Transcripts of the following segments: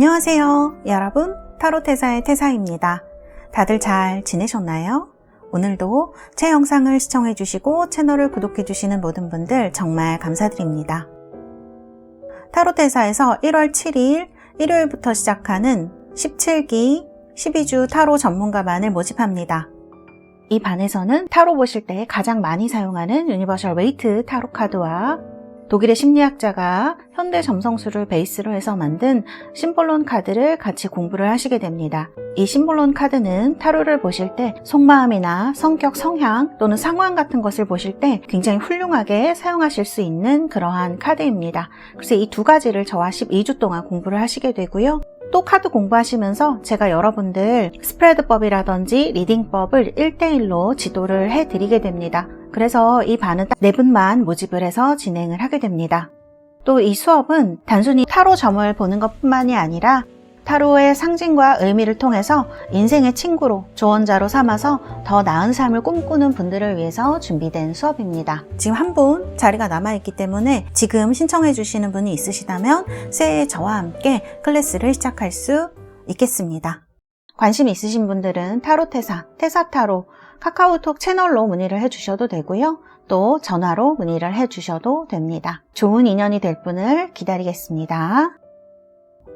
안녕하세요 여러분, 타로테사의 태사입니다. 다들 잘 지내셨나요? 오늘도 제 영상을 시청해주시고 채널을 구독해주시는 모든 분들 정말 감사드립니다. 타로테사에서 1월 7일 일요일부터 시작하는 17기 12주 타로 전문가반을 모집합니다. 이 반에서는 타로 보실 때 가장 많이 사용하는 유니버셜 웨이트 타로 카드와 독일의 심리학자가 현대 점성술을 베이스로 해서 만든 심볼론 카드를 같이 공부를 하시게 됩니다. 이 심볼론 카드는 타로를 보실 때 속마음이나 성격, 성향 또는 상황 같은 것을 보실 때 굉장히 훌륭하게 사용하실 수 있는 그러한 카드입니다. 그래서 이 두 가지를 저와 12주 동안 공부를 하시게 되고요. 또 카드 공부하시면서 제가 여러분들 스프레드법이라든지 리딩법을 1대1로 지도를 해드리게 됩니다. 그래서 이 반은 딱 4분만 모집을 해서 진행을 하게 됩니다. 또 이 수업은 단순히 타로 점을 보는 것뿐만이 아니라 타로의 상징과 의미를 통해서 인생의 친구로 조언자로 삼아서 더 나은 삶을 꿈꾸는 분들을 위해서 준비된 수업입니다. 지금 한 분 자리가 남아있기 때문에 지금 신청해 주시는 분이 있으시다면 새해 저와 함께 클래스를 시작할 수 있겠습니다. 관심 있으신 분들은 타로테사, 테사타로 카카오톡 채널로 문의를 해주셔도 되고요. 또 전화로 문의를 해주셔도 됩니다. 좋은 인연이 될 분을 기다리겠습니다.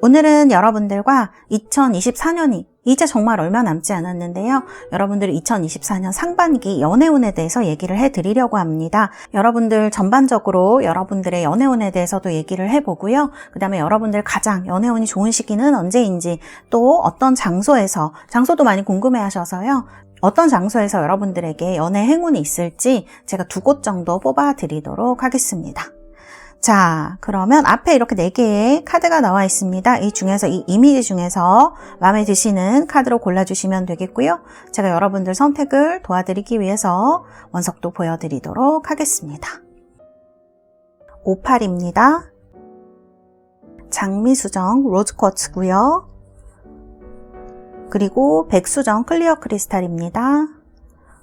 오늘은 여러분들과 2024년이 이제 정말 얼마 남지 않았는데요. 여러분들 2024년 상반기 연애운에 대해서 얘기를 해드리려고 합니다. 여러분들 전반적으로 여러분들의 연애운에 대해서도 얘기를 해보고요. 그 다음에 여러분들 가장 연애운이 좋은 시기는 언제인지, 또 어떤 장소에서, 장소도 많이 궁금해하셔서요. 어떤 장소에서 여러분들에게 연애 행운이 있을지 제가 2곳 정도 뽑아드리도록 하겠습니다. 자, 그러면 앞에 이렇게 4개의 카드가 나와 있습니다. 이 중에서, 이 이미지 중에서 마음에 드시는 카드로 골라주시면 되겠고요. 제가 여러분들 선택을 도와드리기 위해서 원석도 보여드리도록 하겠습니다. 58입니다. 장미수정 로즈쿼츠고요. 그리고 백수정 클리어 크리스탈입니다.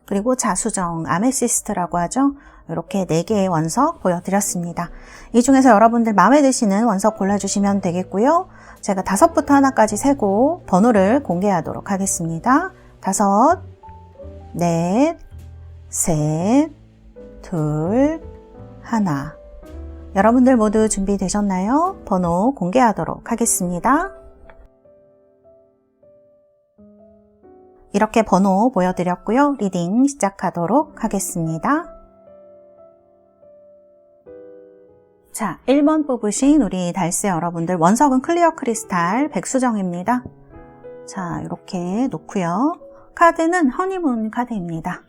그리고 자수정 아메시스트라고 하죠. 이렇게 4개의 원석 보여드렸습니다. 이 중에서 여러분들 마음에 드시는 원석 골라주시면 되겠고요. 제가 5부터 하나까지 세고 번호를 공개하도록 하겠습니다. 5, 4, 3, 2, 1. 여러분들 모두 준비되셨나요? 번호 공개하도록 하겠습니다. 이렇게 번호 보여드렸고요. 리딩 시작하도록 하겠습니다. 자, 1번 뽑으신 우리 달스 여러분들, 원석은 클리어 크리스탈 백수정입니다. 자, 이렇게 놓고요. 카드는 허니문 카드입니다.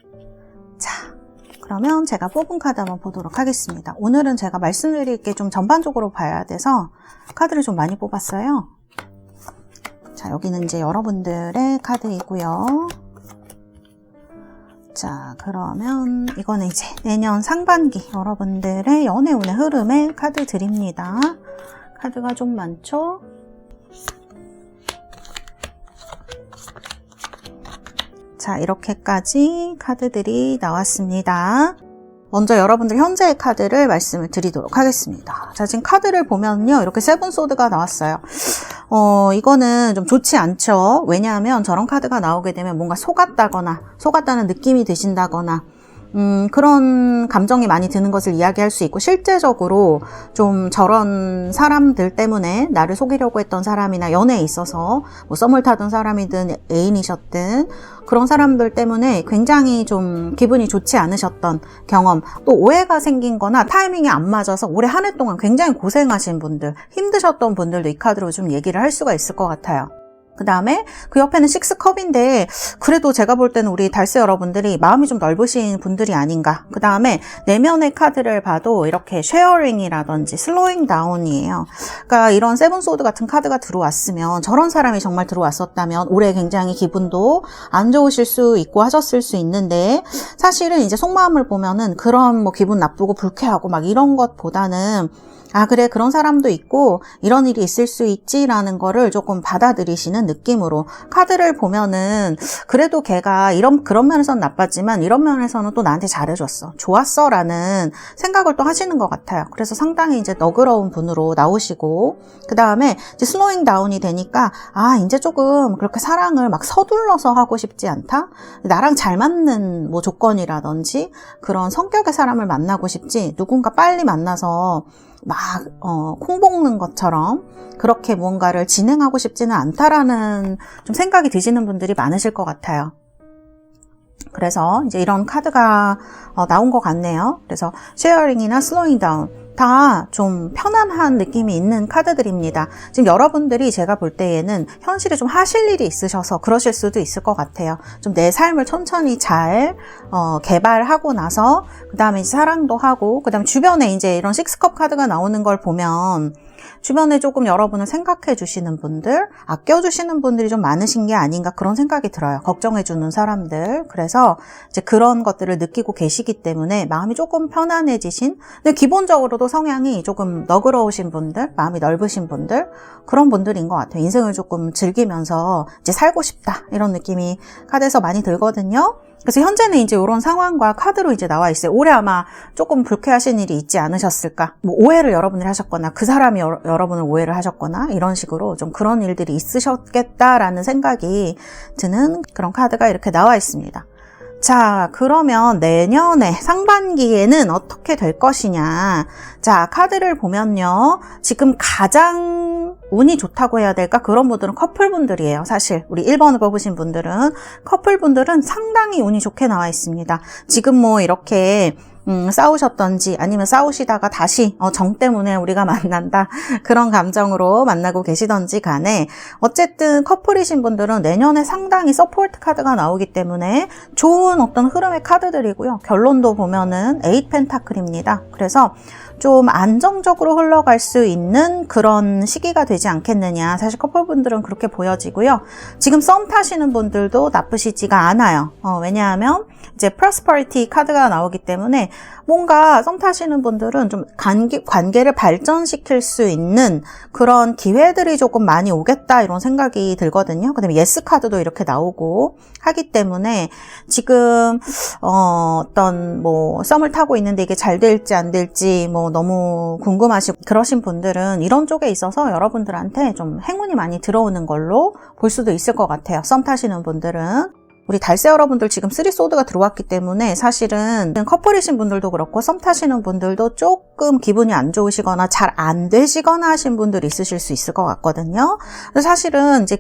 자, 그러면 제가 뽑은 카드 한번 보도록 하겠습니다. 오늘은 제가 말씀드릴 게 좀 전반적으로 봐야 돼서 카드를 좀 많이 뽑았어요. 자, 여기는 이제 여러분들의 카드이고요. 자, 그러면 이거는 이제 내년 상반기 여러분들의 연애운의 흐름의 카드 드립니다. 카드가 좀 많죠? 자, 이렇게까지 카드들이 나왔습니다. 먼저 여러분들 현재의 카드를 말씀을 드리도록 하겠습니다. 자, 지금 카드를 보면요. 이렇게 세븐 소드가 나왔어요. 이거는 좀 좋지 않죠. 왜냐하면 저런 카드가 나오게 되면 뭔가 속았다는 느낌이 드신다거나, 그런 감정이 많이 드는 것을 이야기할 수 있고, 실제적으로 좀 저런 사람들 때문에 나를 속이려고 했던 사람이나 연애에 있어서 뭐 썸을 타던 사람이든 애인이셨든 그런 사람들 때문에 굉장히 좀 기분이 좋지 않으셨던 경험, 또 오해가 생긴 거나 타이밍이 안 맞아서 올해 한 해 동안 굉장히 고생하신 분들, 힘드셨던 분들도 이 카드로 좀 얘기를 할 수가 있을 것 같아요. 그 다음에 그 옆에는 6컵인데 그래도 제가 볼 때는 우리 달스 여러분들이 마음이 좀 넓으신 분들이 아닌가. 그 다음에 내면의 카드를 봐도 이렇게 쉐어링이라든지 슬로잉 다운이에요. 그러니까 이런 세븐소드 같은 카드가 들어왔으면, 저런 사람이 정말 들어왔었다면 올해 굉장히 기분도 안 좋으실 수 있고 하셨을 수 있는데, 사실은 이제 속마음을 보면은 그런 뭐 기분 나쁘고 불쾌하고 막 이런 것보다는 아, 그래, 그런 사람도 있고 이런 일이 있을 수 있지라는 거를 조금 받아들이시는 느낌으로 카드를 보면은 그래도 걔가 그런 면에서는 나빴지만 이런 면에서는 또 나한테 잘해줬어, 좋았어 라는 생각을 또 하시는 것 같아요. 그래서 상당히 이제 너그러운 분으로 나오시고, 그 다음에 이제 슬로잉 다운이 되니까 아, 이제 조금 그렇게 사랑을 막 서둘러서 하고 싶지 않다, 나랑 잘 맞는 뭐 조건이라든지 그런 성격의 사람을 만나고 싶지, 누군가 빨리 만나서 막 콩 볶는 것처럼 그렇게 무언가를 진행하고 싶지는 않다라는 좀 생각이 드시는 분들이 많으실 것 같아요. 그래서 이제 이런 카드가 나온 것 같네요. 그래서 쉐어링이나 슬로잉 다운 다 좀 편안한 느낌이 있는 카드들입니다. 지금 여러분들이 제가 볼 때에는 현실에 좀 하실 일이 있으셔서 그러실 수도 있을 것 같아요. 좀 내 삶을 천천히 잘 개발하고 나서 그 다음에 이제 사랑도 하고, 그 다음에 주변에 이제 이런 식스컵 카드가 나오는 걸 보면 주변에 조금 여러분을 생각해 주시는 분들, 아껴 주시는 분들이 좀 많으신 게 아닌가 그런 생각이 들어요. 걱정해 주는 사람들. 그래서 이제 그런 것들을 느끼고 계시기 때문에 마음이 조금 편안해지신, 근데 기본적으로도 성향이 조금 너그러우신 분들, 마음이 넓으신 분들, 그런 분들인 것 같아요. 인생을 조금 즐기면서 이제 살고 싶다, 이런 느낌이 카드에서 많이 들거든요. 그래서 현재는 이제 이런 상황과 카드로 이제 나와 있어요. 올해 아마 조금 불쾌하신 일이 있지 않으셨을까? 뭐 오해를 여러분들이 하셨거나 그 사람이 여러분을 오해를 하셨거나 이런 식으로 좀 그런 일들이 있으셨겠다라는 생각이 드는 그런 카드가 이렇게 나와 있습니다. 자, 그러면 내년에 상반기에는 어떻게 될 것이냐. 자, 카드를 보면요, 지금 가장 운이 좋다고 해야 될까? 그런 분들은 커플분들이에요. 사실 우리 1번을 뽑으신 분들은, 커플분들은 상당히 운이 좋게 나와 있습니다. 지금 뭐 이렇게 싸우셨던지 아니면 싸우시다가 다시 정 때문에 우리가 만난다, 그런 감정으로 만나고 계시던지 간에 어쨌든 커플이신 분들은 내년에 상당히 서포트 카드가 나오기 때문에 좋은 어떤 흐름의 카드들이고요. 결론도 보면은 8 펜타클입니다. 그래서 좀 안정적으로 흘러갈 수 있는 그런 시기가 되지 않겠느냐. 사실 커플분들은 그렇게 보여지고요. 지금 썸 타시는 분들도 나쁘시지가 않아요. 왜냐하면 이제 프로스퍼리티 카드가 나오기 때문에 뭔가 썸 타시는 분들은 좀 관계를 발전시킬 수 있는 그런 기회들이 조금 많이 오겠다, 이런 생각이 들거든요. 그다음에 예스 카드도 이렇게 나오고 하기 때문에 지금 어떤 뭐 썸을 타고 있는데 이게 잘 될지 안 될지 뭐 너무 궁금하시고 그러신 분들은 이런 쪽에 있어서 여러분들한테 좀 행운이 많이 들어오는 걸로 볼 수도 있을 것 같아요. 썸 타시는 분들은. 우리 달세 여러분들 지금 3소드가 들어왔기 때문에 사실은 커플이신 분들도 그렇고 썸 타시는 분들도 조금 기분이 안 좋으시거나 잘 안 되시거나 하신 분들이 있으실 수 있을 것 같거든요. 그래서 사실은 이제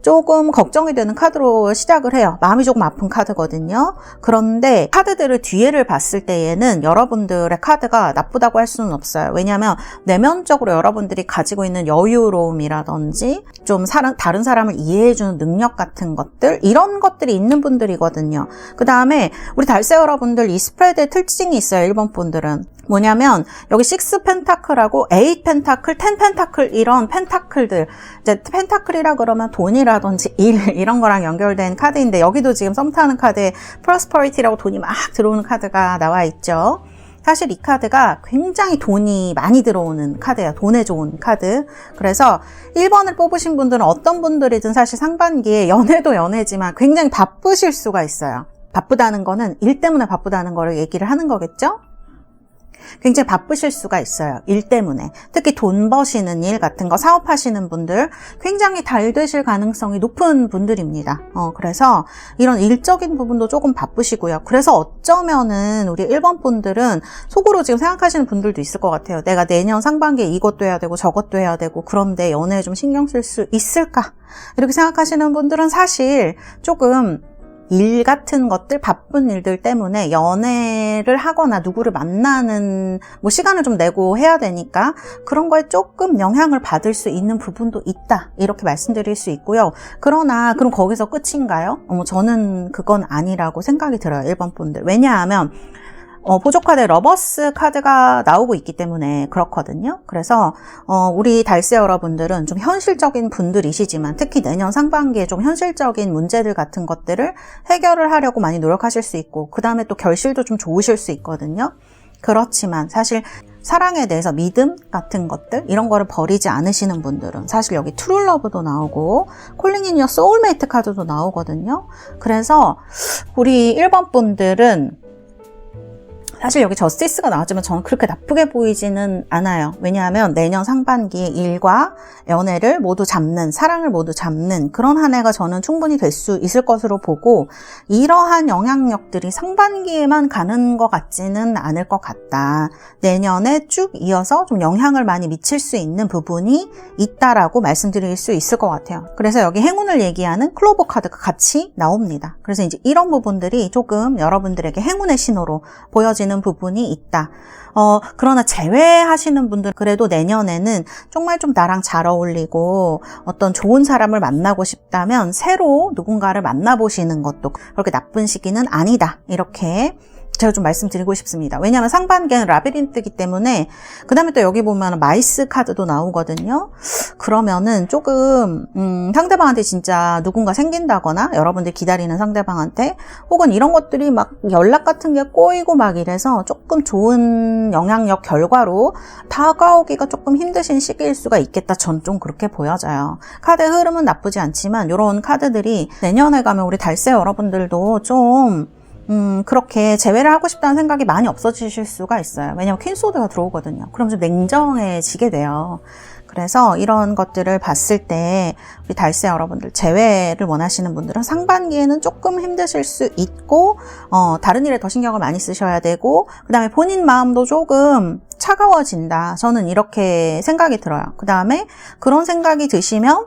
조금 걱정이 되는 카드로 시작을 해요. 마음이 조금 아픈 카드거든요. 그런데 카드들을 뒤에를 봤을 때에는 여러분들의 카드가 나쁘다고 할 수는 없어요. 왜냐하면 내면적으로 여러분들이 가지고 있는 여유로움이라든지 좀 다른 사람을 이해해주는 능력 같은 것들, 이런 것들이 있는 분들이거든요. 그 다음에 우리 달세 여러분들 이 스프레드의 특징이 있어요. 1번 분들은 뭐냐면 여기 6 펜타클하고 8 펜타클, 10 펜타클, 이런 펜타클들, 이제 펜타클이라 그러면 돈이라든지 일, 이런 거랑 연결된 카드인데, 여기도 지금 썸 타는 카드에 프로스퍼리티라고 돈이 막 들어오는 카드가 나와 있죠. 사실 이 카드가 굉장히 돈이 많이 들어오는 카드예요. 돈에 좋은 카드. 그래서 1번을 뽑으신 분들은 어떤 분들이든 사실 상반기에 연애도 연애지만 굉장히 바쁘실 수가 있어요. 바쁘다는 거는 일 때문에 바쁘다는 거를 얘기를 하는 거겠죠? 굉장히 바쁘실 수가 있어요. 일 때문에. 특히 돈 버시는 일 같은 거, 사업하시는 분들 굉장히 잘 되실 가능성이 높은 분들입니다. 그래서 이런 일적인 부분도 조금 바쁘시고요. 그래서 어쩌면은 우리 1번 분들은 속으로 지금 생각하시는 분들도 있을 것 같아요. 내가 내년 상반기에 이것도 해야 되고 저것도 해야 되고 그런데 연애에 좀 신경 쓸 수 있을까? 이렇게 생각하시는 분들은 사실 조금 일 같은 것들, 바쁜 일들 때문에 연애를 하거나 누구를 만나는 뭐 시간을 좀 내고 해야 되니까 그런 거에 조금 영향을 받을 수 있는 부분도 있다, 이렇게 말씀드릴 수 있고요. 그러나 그럼 거기서 끝인가요? 저는 그건 아니라고 생각이 들어요. 1번 분들. 왜냐하면 보조 카드에 러버스 카드가 나오고 있기 때문에 그렇거든요. 그래서 우리 달세 여러분들은 좀 현실적인 분들이시지만 특히 내년 상반기에 좀 현실적인 문제들 같은 것들을 해결을 하려고 많이 노력하실 수 있고, 그 다음에 또 결실도 좀 좋으실 수 있거든요. 그렇지만 사실 사랑에 대해서 믿음 같은 것들 이런 거를 버리지 않으시는 분들은 사실 여기 트루 러브도 나오고 콜링 인 유어 소울메이트 카드도 나오거든요. 그래서 우리 1번 분들은 사실 여기 저스티스가 나왔지만 저는 그렇게 나쁘게 보이지는 않아요. 왜냐하면 내년 상반기에 일과 연애를 모두 잡는, 사랑을 모두 잡는 그런 한 해가 저는 충분히 될 수 있을 것으로 보고, 이러한 영향력들이 상반기에만 가는 것 같지는 않을 것 같다. 내년에 쭉 이어서 좀 영향을 많이 미칠 수 있는 부분이 있다라고 말씀드릴 수 있을 것 같아요. 그래서 여기 행운을 얘기하는 클로버 카드가 같이 나옵니다. 그래서 이제 이런 부분들이 조금 여러분들에게 행운의 신호로 보여지는 부분이 있다. 그러나 제외하시는 분들 그래도 내년에는 정말 좀 나랑 잘 어울리고 어떤 좋은 사람을 만나고 싶다면 새로 누군가를 만나보시는 것도 그렇게 나쁜 시기는 아니다. 이렇게 제가 좀 말씀드리고 싶습니다. 왜냐하면 상반기에는 라비린트이기 때문에. 그 다음에 또 여기 보면 마이스 카드도 나오거든요. 그러면은 조금 상대방한테 진짜 누군가 생긴다거나 여러분들 기다리는 상대방한테 혹은 이런 것들이 막 연락 같은 게 꼬이고 막 이래서 조금 좋은 영향력 결과로 다가오기가 조금 힘드신 시기일 수가 있겠다. 전 좀 그렇게 보여져요. 카드의 흐름은 나쁘지 않지만 이런 카드들이 내년에 가면 우리 달세 여러분들도 좀 그렇게 제외를 하고 싶다는 생각이 많이 없어지실 수가 있어요. 왜냐면 퀸소드가 들어오거든요. 그럼 좀 냉정해지게 돼요. 그래서 이런 것들을 봤을 때 우리 달세 여러분들 제외를 원하시는 분들은 상반기에는 조금 힘드실 수 있고 다른 일에 더 신경을 많이 쓰셔야 되고 그 다음에 본인 마음도 조금 차가워진다. 저는 이렇게 생각이 들어요. 그 다음에 그런 생각이 드시면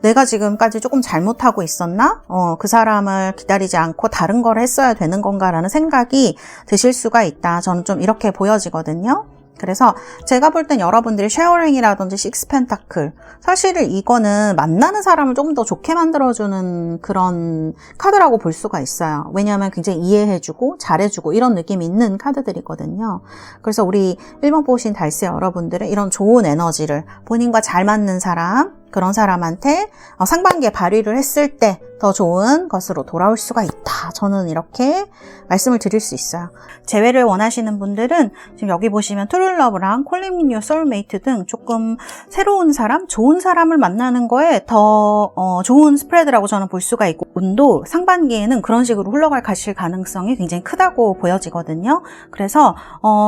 내가 지금까지 조금 잘못하고 있었나? 그 사람을 기다리지 않고 다른 걸 했어야 되는 건가라는 생각이 드실 수가 있다. 저는 좀 이렇게 보여지거든요. 그래서 제가 볼 땐 여러분들이 쉐어링이라든지 식스 펜타클 사실 이거는 만나는 사람을 조금 더 좋게 만들어주는 그런 카드라고 볼 수가 있어요. 왜냐하면 굉장히 이해해주고 잘해주고 이런 느낌이 있는 카드들이거든요. 그래서 우리 1번 보신 달세 여러분들은 이런 좋은 에너지를 본인과 잘 맞는 사람 그런 사람한테 상반기에 발휘를 했을 때 더 좋은 것으로 돌아올 수가 있다. 저는 이렇게 말씀을 드릴 수 있어요. 재회를 원하시는 분들은 지금 여기 보시면 트루러브랑 콜링 인 유어 소울메이트 등 조금 새로운 사람, 좋은 사람을 만나는 거에 더 좋은 스프레드라고 저는 볼 수가 있고 운도 상반기에는 그런 식으로 흘러갈 가실 가능성이 굉장히 크다고 보여지거든요. 그래서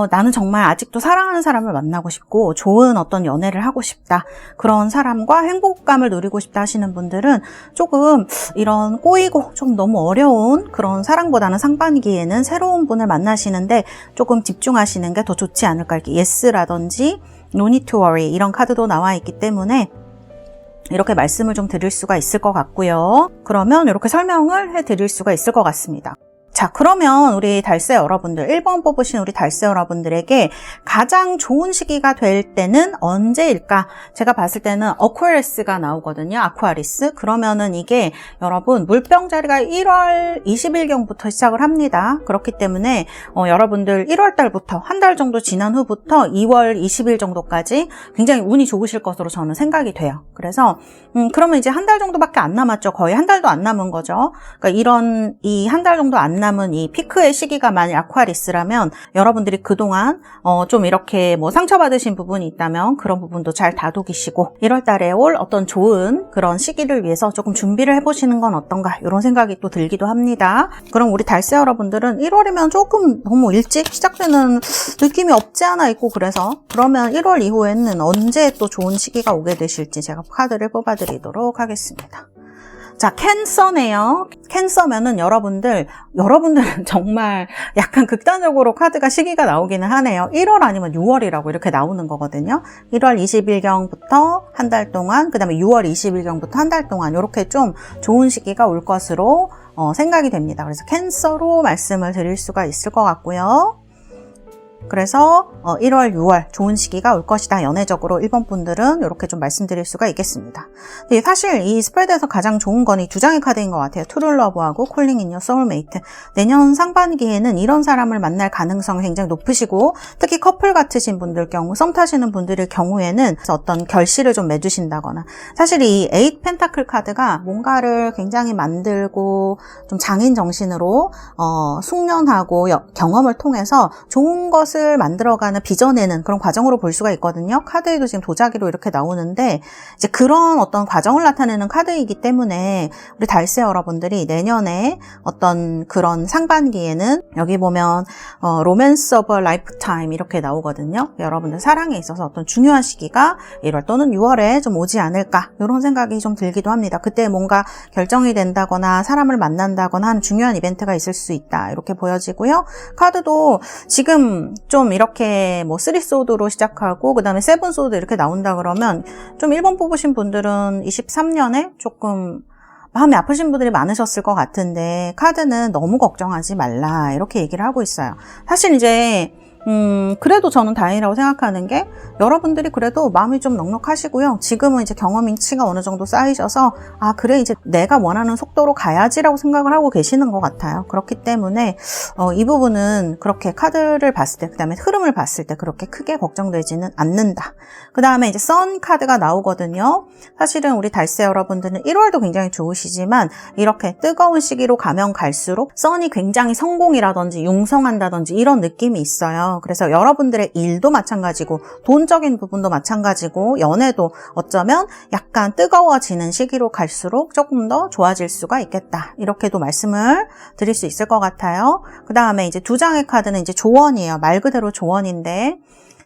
나는 정말 아직도 사랑하는 사람을 만나고 싶고 좋은 어떤 연애를 하고 싶다. 그런 사람과 행복감을 누리고 싶다 하시는 분들은 조금 이런 꼬이고 좀 너무 어려운 그런 사랑보다는 상반기에는 새로운 분을 만나시는데 조금 집중하시는 게 더 좋지 않을까. 이렇게 yes라든지 no need to worry 이런 카드도 나와 있기 때문에 이렇게 말씀을 좀 드릴 수가 있을 것 같고요. 그러면 이렇게 설명을 해드릴 수가 있을 것 같습니다. 자, 그러면 우리 달세 여러분들 1번 뽑으신 우리 달세 여러분들에게 가장 좋은 시기가 될 때는 언제일까? 제가 봤을 때는 어쿠아리스가 나오거든요. 아쿠아리스. 그러면은 이게 여러분 물병자리가 1월 20일경부터 시작을 합니다. 그렇기 때문에 여러분들 1월 달부터 한 달 정도 지난 후부터 2월 20일 정도까지 굉장히 운이 좋으실 것으로 저는 생각이 돼요. 그래서 그러면 이제 한 달 정도밖에 안 남았죠. 거의 한 달도 안 남은 거죠. 그러니까 이 한 달 정도 안 남은 이 피크의 시기가 만약 아쿠아리스라면 여러분들이 그동안 좀 이렇게 뭐 상처받으신 부분이 있다면 그런 부분도 잘 다독이시고 1월 달에 올 어떤 좋은 그런 시기를 위해서 조금 준비를 해보시는 건 어떤가 이런 생각이 또 들기도 합니다. 그럼 우리 달세 여러분들은 1월이면 조금 너무 일찍 시작되는 느낌이 없지 않아 있고 그러면 1월 이후에는 언제 또 좋은 시기가 오게 되실지 제가 카드를 뽑아드리도록 하겠습니다. 자, 캔서네요. 캔서면은 여러분들은 정말 약간 극단적으로 카드가 시기가 나오기는 하네요. 1월 아니면 6월이라고 이렇게 나오는 거거든요. 1월 20일경부터 한 달 동안, 그 다음에 6월 20일경부터 한 달 동안 이렇게 좀 좋은 시기가 올 것으로 생각이 됩니다. 그래서 캔서로 말씀을 드릴 수가 있을 것 같고요. 그래서 1월, 6월 좋은 시기가 올 것이다. 연애적으로 1번 분들은 이렇게 좀 말씀드릴 수가 있겠습니다. 근데 사실 이 스프레드에서 가장 좋은 건 이 두 장의 카드인 것 같아요. 트루 러브하고 콜링 인 유어 소울메이트. 내년 상반기에는 이런 사람을 만날 가능성이 굉장히 높으시고 특히 커플 같으신 분들 경우, 썸 타시는 분들의 경우에는 어떤 결실을 좀 맺으신다거나 사실 이 8 펜타클 카드가 뭔가를 굉장히 만들고 좀 장인 정신으로 숙련하고 경험을 통해서 좋은 것 그것을 만들어가는 빚어내는 그런 과정으로 볼 수가 있거든요. 카드에도 지금 도자기로 이렇게 나오는데 이제 그런 어떤 과정을 나타내는 카드이기 때문에 우리 달세 여러분들이 내년에 어떤 그런 상반기에는 여기 보면 로맨스 오브 라이프타임 이렇게 나오거든요. 여러분들 사랑에 있어서 어떤 중요한 시기가 1월 또는 6월에 좀 오지 않을까 이런 생각이 좀 들기도 합니다. 그때 뭔가 결정이 된다거나 사람을 만난다거나 하는 중요한 이벤트가 있을 수 있다 이렇게 보여지고요. 카드도 지금 좀 이렇게 뭐 3소드로 시작하고 그 다음에 7소드 이렇게 나온다 그러면 좀 1번 뽑으신 분들은 23년에 조금 마음이 아프신 분들이 많으셨을 것 같은데 카드는 너무 걱정하지 말라 이렇게 얘기를 하고 있어요. 사실 이제 그래도 저는 다행이라고 생각하는 게 여러분들이 그래도 마음이 좀 넉넉하시고요. 지금은 이제 경험치가 어느 정도 쌓이셔서 아 그래 이제 내가 원하는 속도로 가야지라고 생각을 하고 계시는 것 같아요. 그렇기 때문에 이 부분은 그렇게 카드를 봤을 때 그다음에 흐름을 봤을 때 그렇게 크게 걱정되지는 않는다. 그 다음에 이제 선 카드가 나오거든요. 사실은 우리 달세 여러분들은 1월도 굉장히 좋으시지만 이렇게 뜨거운 시기로 가면 갈수록 선이 굉장히 성공이라든지 융성한다든지 이런 느낌이 있어요. 그래서 여러분들의 일도 마찬가지고 돈적인 부분도 마찬가지고 연애도 어쩌면 약간 뜨거워지는 시기로 갈수록 조금 더 좋아질 수가 있겠다. 이렇게도 말씀을 드릴 수 있을 것 같아요. 그 다음에 이제 두 장의 카드는 이제 조언이에요. 말 그대로 조언인데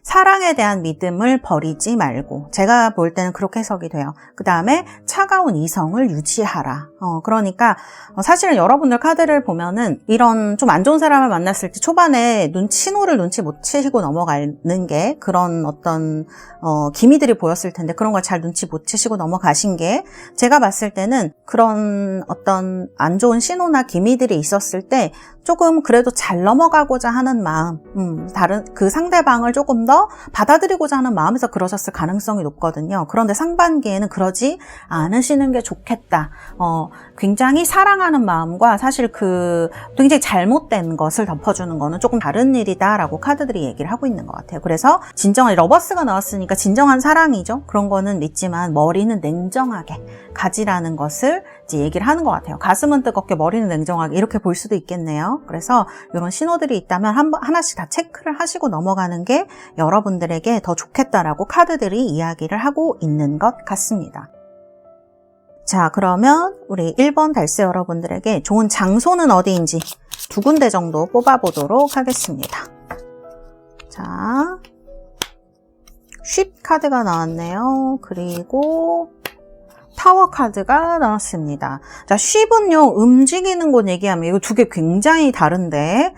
사랑에 대한 믿음을 버리지 말고 제가 볼 때는 그렇게 해석이 돼요. 그 다음에 차가운 이성을 유지하라. 그러니까 사실은 여러분들 카드를 보면은 이런 좀 안 좋은 사람을 만났을 때 초반에 신호를 눈치 못 채시고 넘어가는 게 그런 어떤 기미들이 보였을 텐데 그런 걸 잘 눈치 못 채시고 넘어가신 게 제가 봤을 때는 그런 어떤 안 좋은 신호나 기미들이 있었을 때 조금 그래도 잘 넘어가고자 하는 마음, 다른 그 상대방을 조금 더 받아들이고자 하는 마음에서 그러셨을 가능성이 높거든요. 그런데 상반기에는 그러지 않으시는 게 좋겠다. 굉장히 사랑하는 마음과 사실 그 굉장히 잘못된 것을 덮어주는 거는 조금 다른 일이다라고 카드들이 얘기를 하고 있는 것 같아요. 그래서 진정한 러버스가 나왔으니까 진정한 사랑이죠. 그런 거는 믿지만 머리는 냉정하게 가지라는 것을 이제 얘기를 하는 것 같아요. 가슴은 뜨겁게 머리는 냉정하게 이렇게 볼 수도 있겠네요. 그래서 이런 신호들이 있다면 하나씩 다 체크를 하시고 넘어가는 게 여러분들에게 더 좋겠다라고 카드들이 이야기를 하고 있는 것 같습니다. 자, 그러면 우리 1번 달세 여러분들에게 좋은 장소는 어디인지 두 군데 정도 뽑아보도록 하겠습니다. 자, 쉽 카드가 나왔네요. 그리고 타워 카드가 나왔습니다. 자, 쉽은요, 움직이는 곳 얘기하면 이거 두 개 굉장히 다른데,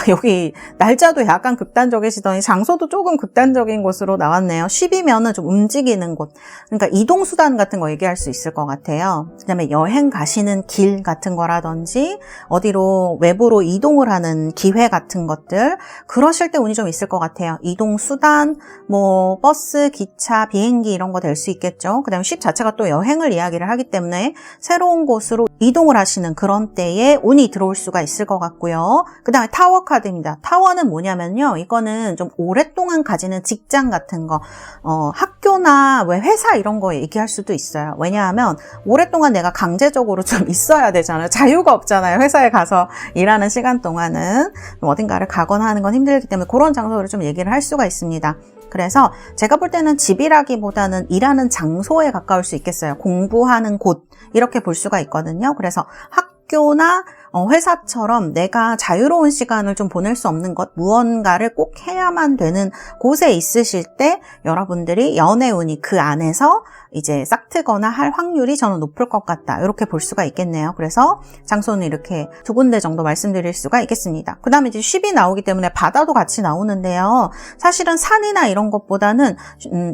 여기 날짜도 약간 극단적이시더니 장소도 조금 극단적인 곳으로 나왔네요. 쉽이면은 좀 움직이는 곳. 그러니까 이동수단 같은 거 얘기할 수 있을 것 같아요. 그 다음에 여행 가시는 길 같은 거라든지, 어디로 외부로 이동을 하는 기회 같은 것들, 그러실 때 운이 좀 있을 것 같아요. 이동수단, 뭐, 버스, 기차, 비행기 이런 거 될 수 있겠죠. 그 다음에 쉽 자체가 또 여행을 이야기를 하기 때문에 새로운 곳으로 이동을 하시는 그런 때에 운이 들어올 수가 있을 것 같고요. 그 다음에 타워 카드입니다. 타워는 뭐냐면요. 이거는 좀 오랫동안 가지는 직장 같은 거, 학교나 왜 회사 이런 거 얘기할 수도 있어요. 왜냐하면 오랫동안 내가 강제적으로 좀 있어야 되잖아요. 자유가 없잖아요. 회사에 가서 일하는 시간 동안은 어딘가를 가거나 하는 건 힘들기 때문에 그런 장소를 좀 얘기를 할 수가 있습니다. 그래서 제가 볼 때는 집이라기보다는 일하는 장소에 가까울 수 있겠어요. 공부하는 곳 이렇게 볼 수가 있거든요. 그래서 학교나 회사처럼 내가 자유로운 시간을 좀 보낼 수 없는 것, 무언가를 꼭 해야만 되는 곳에 있으실 때 여러분들이 연애운이 그 안에서 이제 싹트거나 할 확률이 저는 높을 것 같다. 이렇게 볼 수가 있겠네요. 그래서 장소는 이렇게 두 군데 정도 말씀드릴 수가 있겠습니다. 그 다음에 이제 쉽이 나오기 때문에 바다도 같이 나오는데요. 사실은 산이나 이런 것보다는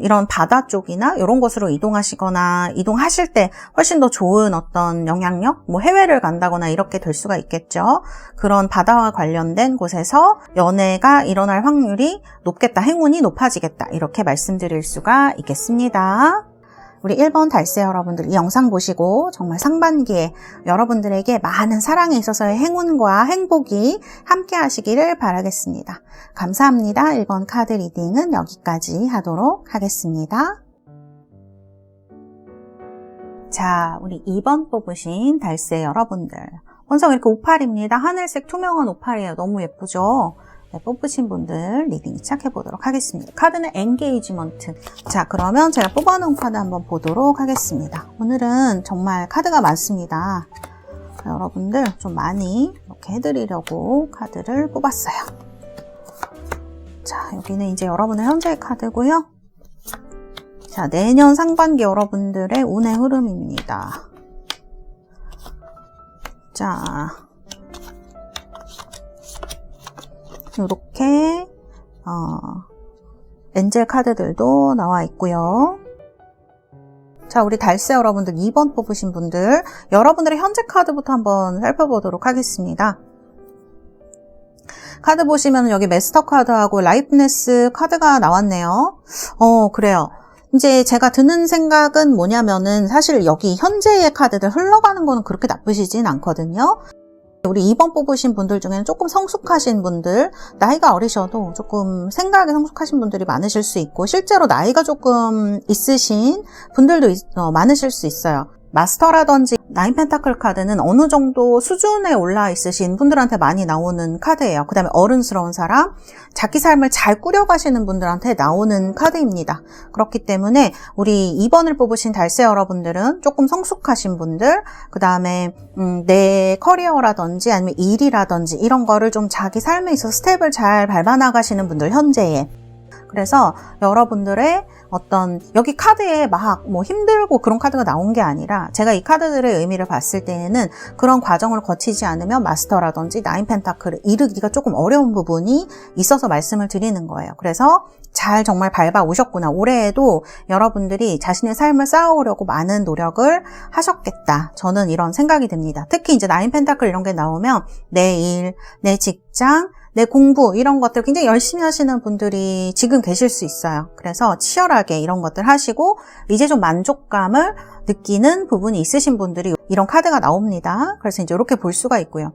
이런 바다 쪽이나 이런 곳으로 이동하시거나 이동하실 때 훨씬 더 좋은 어떤 영향력, 뭐 해외를 간다거나 이렇게 될 수가 있겠죠. 그런 바다와 관련된 곳에서 연애가 일어날 확률이 높겠다. 행운이 높아지겠다. 이렇게 말씀드릴 수가 있겠습니다. 우리 1번 달세 여러분들 이 영상 보시고 정말 상반기에 여러분들에게 많은 사랑에 있어서의 행운과 행복이 함께 하시기를 바라겠습니다. 감사합니다. 1번 카드 리딩은 여기까지 하도록 하겠습니다. 자, 우리 2번 뽑으신 달세 여러분들. 원성 이렇게 오팔입니다. 하늘색 투명한 오팔이에요. 너무 예쁘죠? 네, 뽑으신 분들 리딩 시작해 보도록 하겠습니다. 카드는 엔게이지먼트. 자, 그러면 제가 뽑아놓은 카드 한번 보도록 하겠습니다. 오늘은 정말 카드가 많습니다. 여러분들 좀 많이 이렇게 해드리려고 카드를 뽑았어요. 자, 여기는 이제 여러분의 현재의 카드고요. 자, 내년 상반기 여러분들의 운의 흐름입니다. 자, 이렇게 엔젤 카드들도 나와 있고요. 자, 우리 달세 여러분들 2번 뽑으신 분들, 여러분들의 현재 카드부터 한번 살펴보도록 하겠습니다. 카드 보시면 여기 마스터 카드하고 라이프네스 카드가 나왔네요. 그래요. 이제 제가 드는 생각은 뭐냐면은 사실 여기 현재의 카드들 흘러가는 거는 그렇게 나쁘시진 않거든요. 우리 2번 뽑으신 분들 중에는 조금 성숙하신 분들, 나이가 어리셔도 조금 생각에 성숙하신 분들이 많으실 수 있고, 실제로 나이가 조금 있으신 분들도 많으실 수 있어요. 마스터라든지 나인 펜타클 카드는 어느 정도 수준에 올라 있으신 분들한테 많이 나오는 카드예요. 그 다음에 어른스러운 사람, 자기 삶을 잘 꾸려가시는 분들한테 나오는 카드입니다. 그렇기 때문에 우리 2번을 뽑으신 달세 여러분들은 조금 성숙하신 분들, 그 다음에 내 커리어라든지 아니면 일이라든지 이런 거를 좀 자기 삶에 있어서 스텝을 잘 밟아나가시는 분들, 현재에. 그래서 여러분들의 여기 카드에 막 힘들고 그런 카드가 나온 게 아니라, 제가 이 카드들의 의미를 봤을 때에는 그런 과정을 거치지 않으면 마스터라든지 나인 펜타클을 이루기가 조금 어려운 부분이 있어서 말씀을 드리는 거예요. 그래서 잘 정말 밟아 오셨구나. 올해에도 여러분들이 자신의 삶을 쌓아오려고 많은 노력을 하셨겠다. 저는 이런 생각이 듭니다. 특히 이제 나인 펜타클 이런 게 나오면 내 일, 내 직장, 내 공부 이런 것들 굉장히 열심히 하시는 분들이 지금 계실 수 있어요. 그래서 치열하게 이런 것들 하시고 이제 좀 만족감을 느끼는 부분이 있으신 분들이 이런 카드가 나옵니다. 그래서 이제 이렇게 볼 수가 있고요.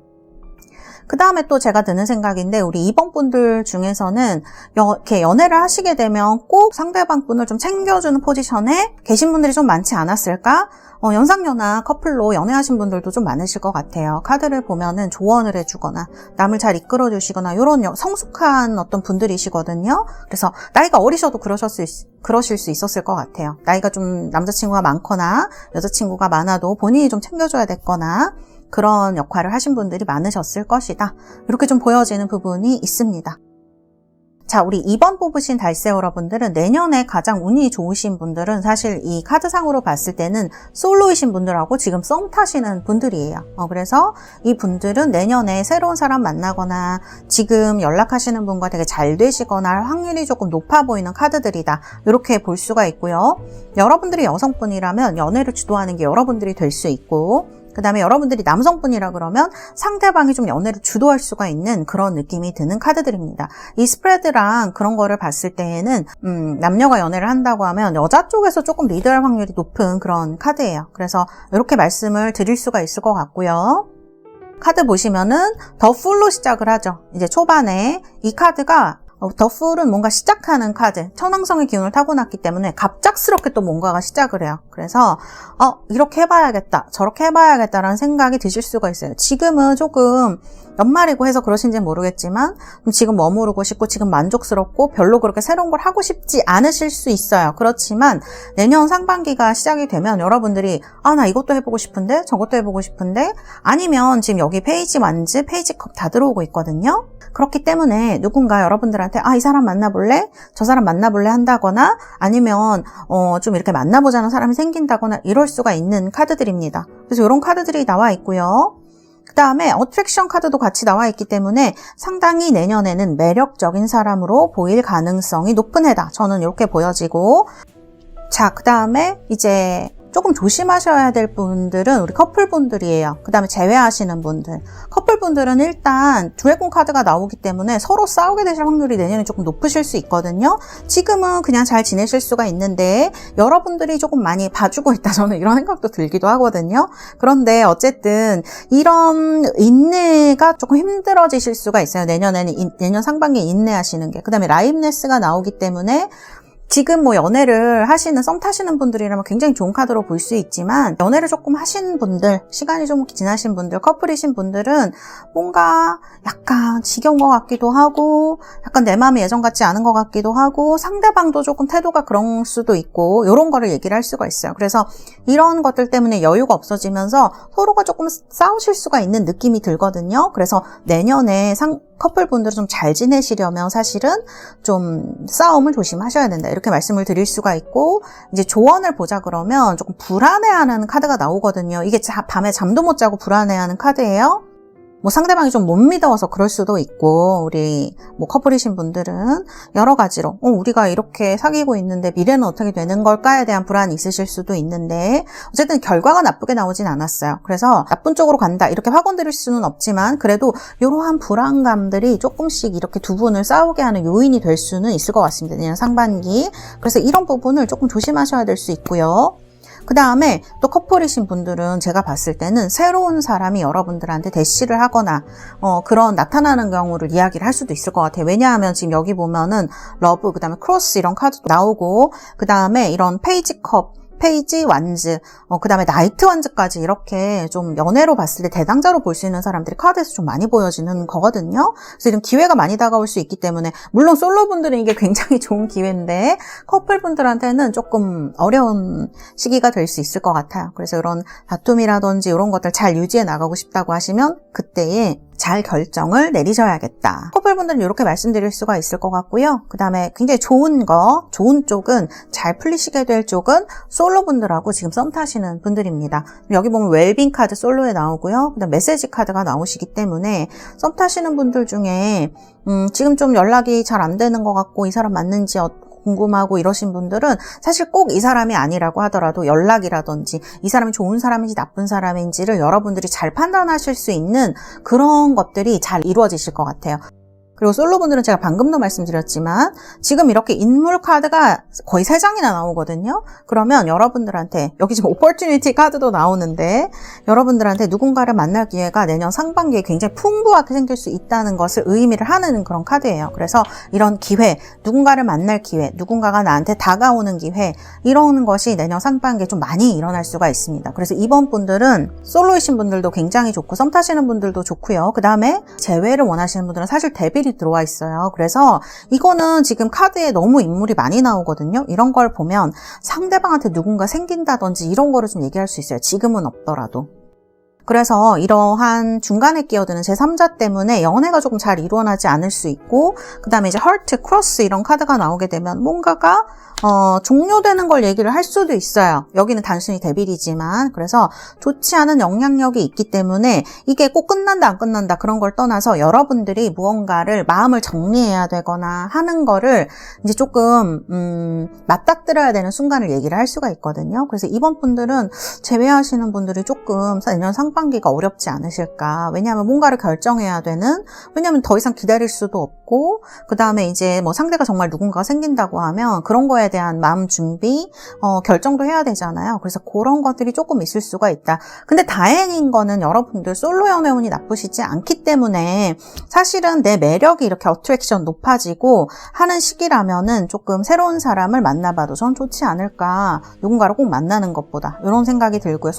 그 다음에 또 제가 드는 생각인데, 우리 2번 분들 중에서는 이렇게 연애를 하시게 되면 꼭 상대방 분을 좀 챙겨주는 포지션에 계신 분들이 좀 많지 않았을까? 연상연하 커플로 연애하신 분들도 좀 많으실 것 같아요. 카드를 보면은 조언을 해주거나 남을 잘 이끌어주시거나 이런 성숙한 어떤 분들이시거든요. 그래서 나이가 어리셔도 그러실 수 있었을 것 같아요. 나이가 좀 남자친구가 많거나 여자친구가 많아도 본인이 좀 챙겨줘야 됐거나 그런 역할을 하신 분들이 많으셨을 것이다. 이렇게 좀 보여지는 부분이 있습니다. 자, 우리 2번 뽑으신 달세 여러분들은 내년에 가장 운이 좋으신 분들은 사실 이 카드상으로 봤을 때는 솔로이신 분들하고 지금 썸 타시는 분들이에요. 그래서 이 분들은 내년에 새로운 사람 만나거나 지금 연락하시는 분과 되게 잘 되시거나 할 확률이 조금 높아 보이는 카드들이다. 이렇게 볼 수가 있고요. 여러분들이 여성분이라면 연애를 주도하는 게 여러분들이 될 수 있고, 그 다음에 여러분들이 남성분이라 그러면 상대방이 좀 연애를 주도할 수가 있는 그런 느낌이 드는 카드들입니다. 이 스프레드랑 그런 거를 봤을 때에는 남녀가 연애를 한다고 하면 여자 쪽에서 조금 리드할 확률이 높은 그런 카드예요. 그래서 이렇게 말씀을 드릴 수가 있을 것 같고요. 카드 보시면은 더 풀로 시작을 하죠. 이제 초반에 이 카드가 더 풀은 뭔가 시작하는 카드, 천왕성의 기운을 타고났기 때문에 갑작스럽게 또 뭔가가 시작을 해요. 그래서 이렇게 해봐야겠다, 저렇게 해봐야겠다라는 생각이 드실 수가 있어요. 지금은 조금 연말이고 해서 그러신지 모르겠지만 지금 머무르고 싶고 지금 만족스럽고 별로 그렇게 새로운 걸 하고 싶지 않으실 수 있어요. 그렇지만 내년 상반기가 시작이 되면 여러분들이 나 이것도 해보고 싶은데 저것도 해보고 싶은데, 아니면 지금 여기 페이지 완즈, 페이지 컵 다 들어오고 있거든요. 그렇기 때문에 누군가 여러분들한테 이 사람 만나볼래? 저 사람 만나볼래? 한다거나, 아니면 좀 이렇게 만나보자는 사람이 생긴다거나 이럴 수가 있는 카드들입니다. 그래서 이런 카드들이 나와 있고요. 그 다음에 어트랙션 카드도 같이 나와 있기 때문에 상당히 내년에는 매력적인 사람으로 보일 가능성이 높은 해다. 저는 이렇게 보여지고, 자, 그 다음에 이제 조금 조심하셔야 될 분들은 우리 커플분들이에요. 그 다음에 재회하시는 분들. 커플분들은 일단 드래곤 카드가 나오기 때문에 서로 싸우게 되실 확률이 내년에 조금 높으실 수 있거든요. 지금은 그냥 잘 지내실 수가 있는데 여러분들이 조금 많이 봐주고 있다, 저는 이런 생각도 들기도 하거든요. 그런데 어쨌든 이런 인내가 조금 힘들어지실 수가 있어요. 내년 상반기에 인내하시는 게. 그 다음에 라이브네스가 나오기 때문에 지금 뭐 연애를 하시는, 썸 타시는 분들이라면 굉장히 좋은 카드로 볼 수 있지만, 연애를 조금 하신 분들, 시간이 좀 지나신 분들, 커플이신 분들은 뭔가 약간 지겨운 것 같기도 하고, 약간 내 마음이 예전 같지 않은 것 같기도 하고, 상대방도 조금 태도가 그런 수도 있고, 이런 거를 얘기를 할 수가 있어요. 그래서 이런 것들 때문에 여유가 없어지면서 서로가 조금 싸우실 수가 있는 느낌이 들거든요. 그래서 내년에 커플분들은 좀 잘 지내시려면 사실은 좀 싸움을 조심하셔야 된다, 이렇게 말씀을 드릴 수가 있고, 이제 조언을 보자 그러면 조금 불안해하는 카드가 나오거든요. 이게 밤에 잠도 못 자고 불안해하는 카드예요. 뭐 상대방이 좀 못 믿어서 그럴 수도 있고, 우리 뭐 커플이신 분들은 여러 가지로 우리가 이렇게 사귀고 있는데 미래는 어떻게 되는 걸까에 대한 불안이 있으실 수도 있는데, 어쨌든 결과가 나쁘게 나오진 않았어요. 그래서 나쁜 쪽으로 간다 이렇게 확언 드릴 수는 없지만, 그래도 이러한 불안감들이 조금씩 이렇게 두 분을 싸우게 하는 요인이 될 수는 있을 것 같습니다, 내년 상반기. 그래서 이런 부분을 조금 조심하셔야 될 수 있고요. 그 다음에 또 커플이신 분들은 제가 봤을 때는 새로운 사람이 여러분들한테 대시를 하거나 그런 나타나는 경우를 이야기를 할 수도 있을 것 같아요. 왜냐하면 지금 여기 보면은 러브, 그 다음에 크로스 이런 카드도 나오고, 그 다음에 이런 페이지 컵, 페이지 완즈, 그 다음에 나이트 완즈까지 이렇게 좀 연애로 봤을 때 대당자로 볼 수 있는 사람들이 카드에서 좀 많이 보여지는 거거든요. 그래서 이런 기회가 많이 다가올 수 있기 때문에, 물론 솔로분들은 이게 굉장히 좋은 기회인데 커플분들한테는 조금 어려운 시기가 될 수 있을 것 같아요. 그래서 이런 다툼이라든지 이런 것들 잘 유지해 나가고 싶다고 하시면 그때에 잘 결정을 내리셔야겠다. 커플분들은 이렇게 말씀드릴 수가 있을 것 같고요. 그 다음에 굉장히 좋은 쪽은, 잘 풀리시게 될 쪽은 솔로분들하고 지금 썸 타시는 분들입니다. 여기 보면 웰빙 카드 솔로에 나오고요. 그 다음 메시지 카드가 나오시기 때문에 썸 타시는 분들 중에 지금 좀 연락이 잘 안 되는 것 같고 이 사람 맞는지 궁금하고 이러신 분들은 사실 꼭 이 사람이 아니라고 하더라도 연락이라든지 이 사람이 좋은 사람인지 나쁜 사람인지를 여러분들이 잘 판단하실 수 있는 그런 것들이 잘 이루어지실 것 같아요. 그리고 솔로분들은 제가 방금도 말씀드렸지만 지금 이렇게 인물 카드가 거의 3장이나 나오거든요. 그러면 여러분들한테, 여기 지금 오퍼튜니티 카드도 나오는데, 여러분들한테 누군가를 만날 기회가 내년 상반기에 굉장히 풍부하게 생길 수 있다는 것을 의미를 하는 그런 카드예요. 그래서 이런 기회, 누군가를 만날 기회, 누군가가 나한테 다가오는 기회, 이런 것이 내년 상반기에 좀 많이 일어날 수가 있습니다. 그래서 이번 분들은 솔로이신 분들도 굉장히 좋고 썸 타시는 분들도 좋고요. 그 다음에 재회를 원하시는 분들은 사실 데뷔 들어와 있어요. 그래서 이거는 지금 카드에 너무 인물이 많이 나오거든요. 이런 걸 보면 상대방한테 누군가 생긴다든지 이런 거를 좀 얘기할 수 있어요. 지금은 없더라도. 그래서 이러한 중간에 끼어드는 제3자 때문에 연애가 조금 잘 일어나지 않을 수 있고, 그 다음에 이제 헐트, 크로스 이런 카드가 나오게 되면 뭔가가 종료되는 걸 얘기를 할 수도 있어요. 여기는 단순히 데빌이지만. 그래서 좋지 않은 영향력이 있기 때문에 이게 꼭 끝난다 안 끝난다 그런 걸 떠나서 여러분들이 무언가를 마음을 정리해야 되거나 하는 거를 이제 조금 맞닥뜨려야 되는 순간을 얘기를 할 수가 있거든요. 그래서 이번 분들은 제외하시는 분들이 조금 내년 상반기가 어렵지 않으실까. 왜냐하면 뭔가를 결정해야 되는, 왜냐하면 더 이상 기다릴 수도 없고, 그 다음에 이제 뭐 상대가 정말 누군가가 생긴다고 하면 그런 거에 대한 마음 준비, 결정도 해야 되잖아요. 그래서 그런 것들이 조금 있을 수가 있다. 근데 다행인 거는 여러분들 솔로 연애운이 나쁘시지 않기 때문에 사실은 내 매력이 이렇게 어트랙션 높아지고 하는 시기라면은 조금 새로운 사람을 만나봐도 전 좋지 않을까. 누군가를 꼭 만나는 것보다, 이런 생각이 들고요.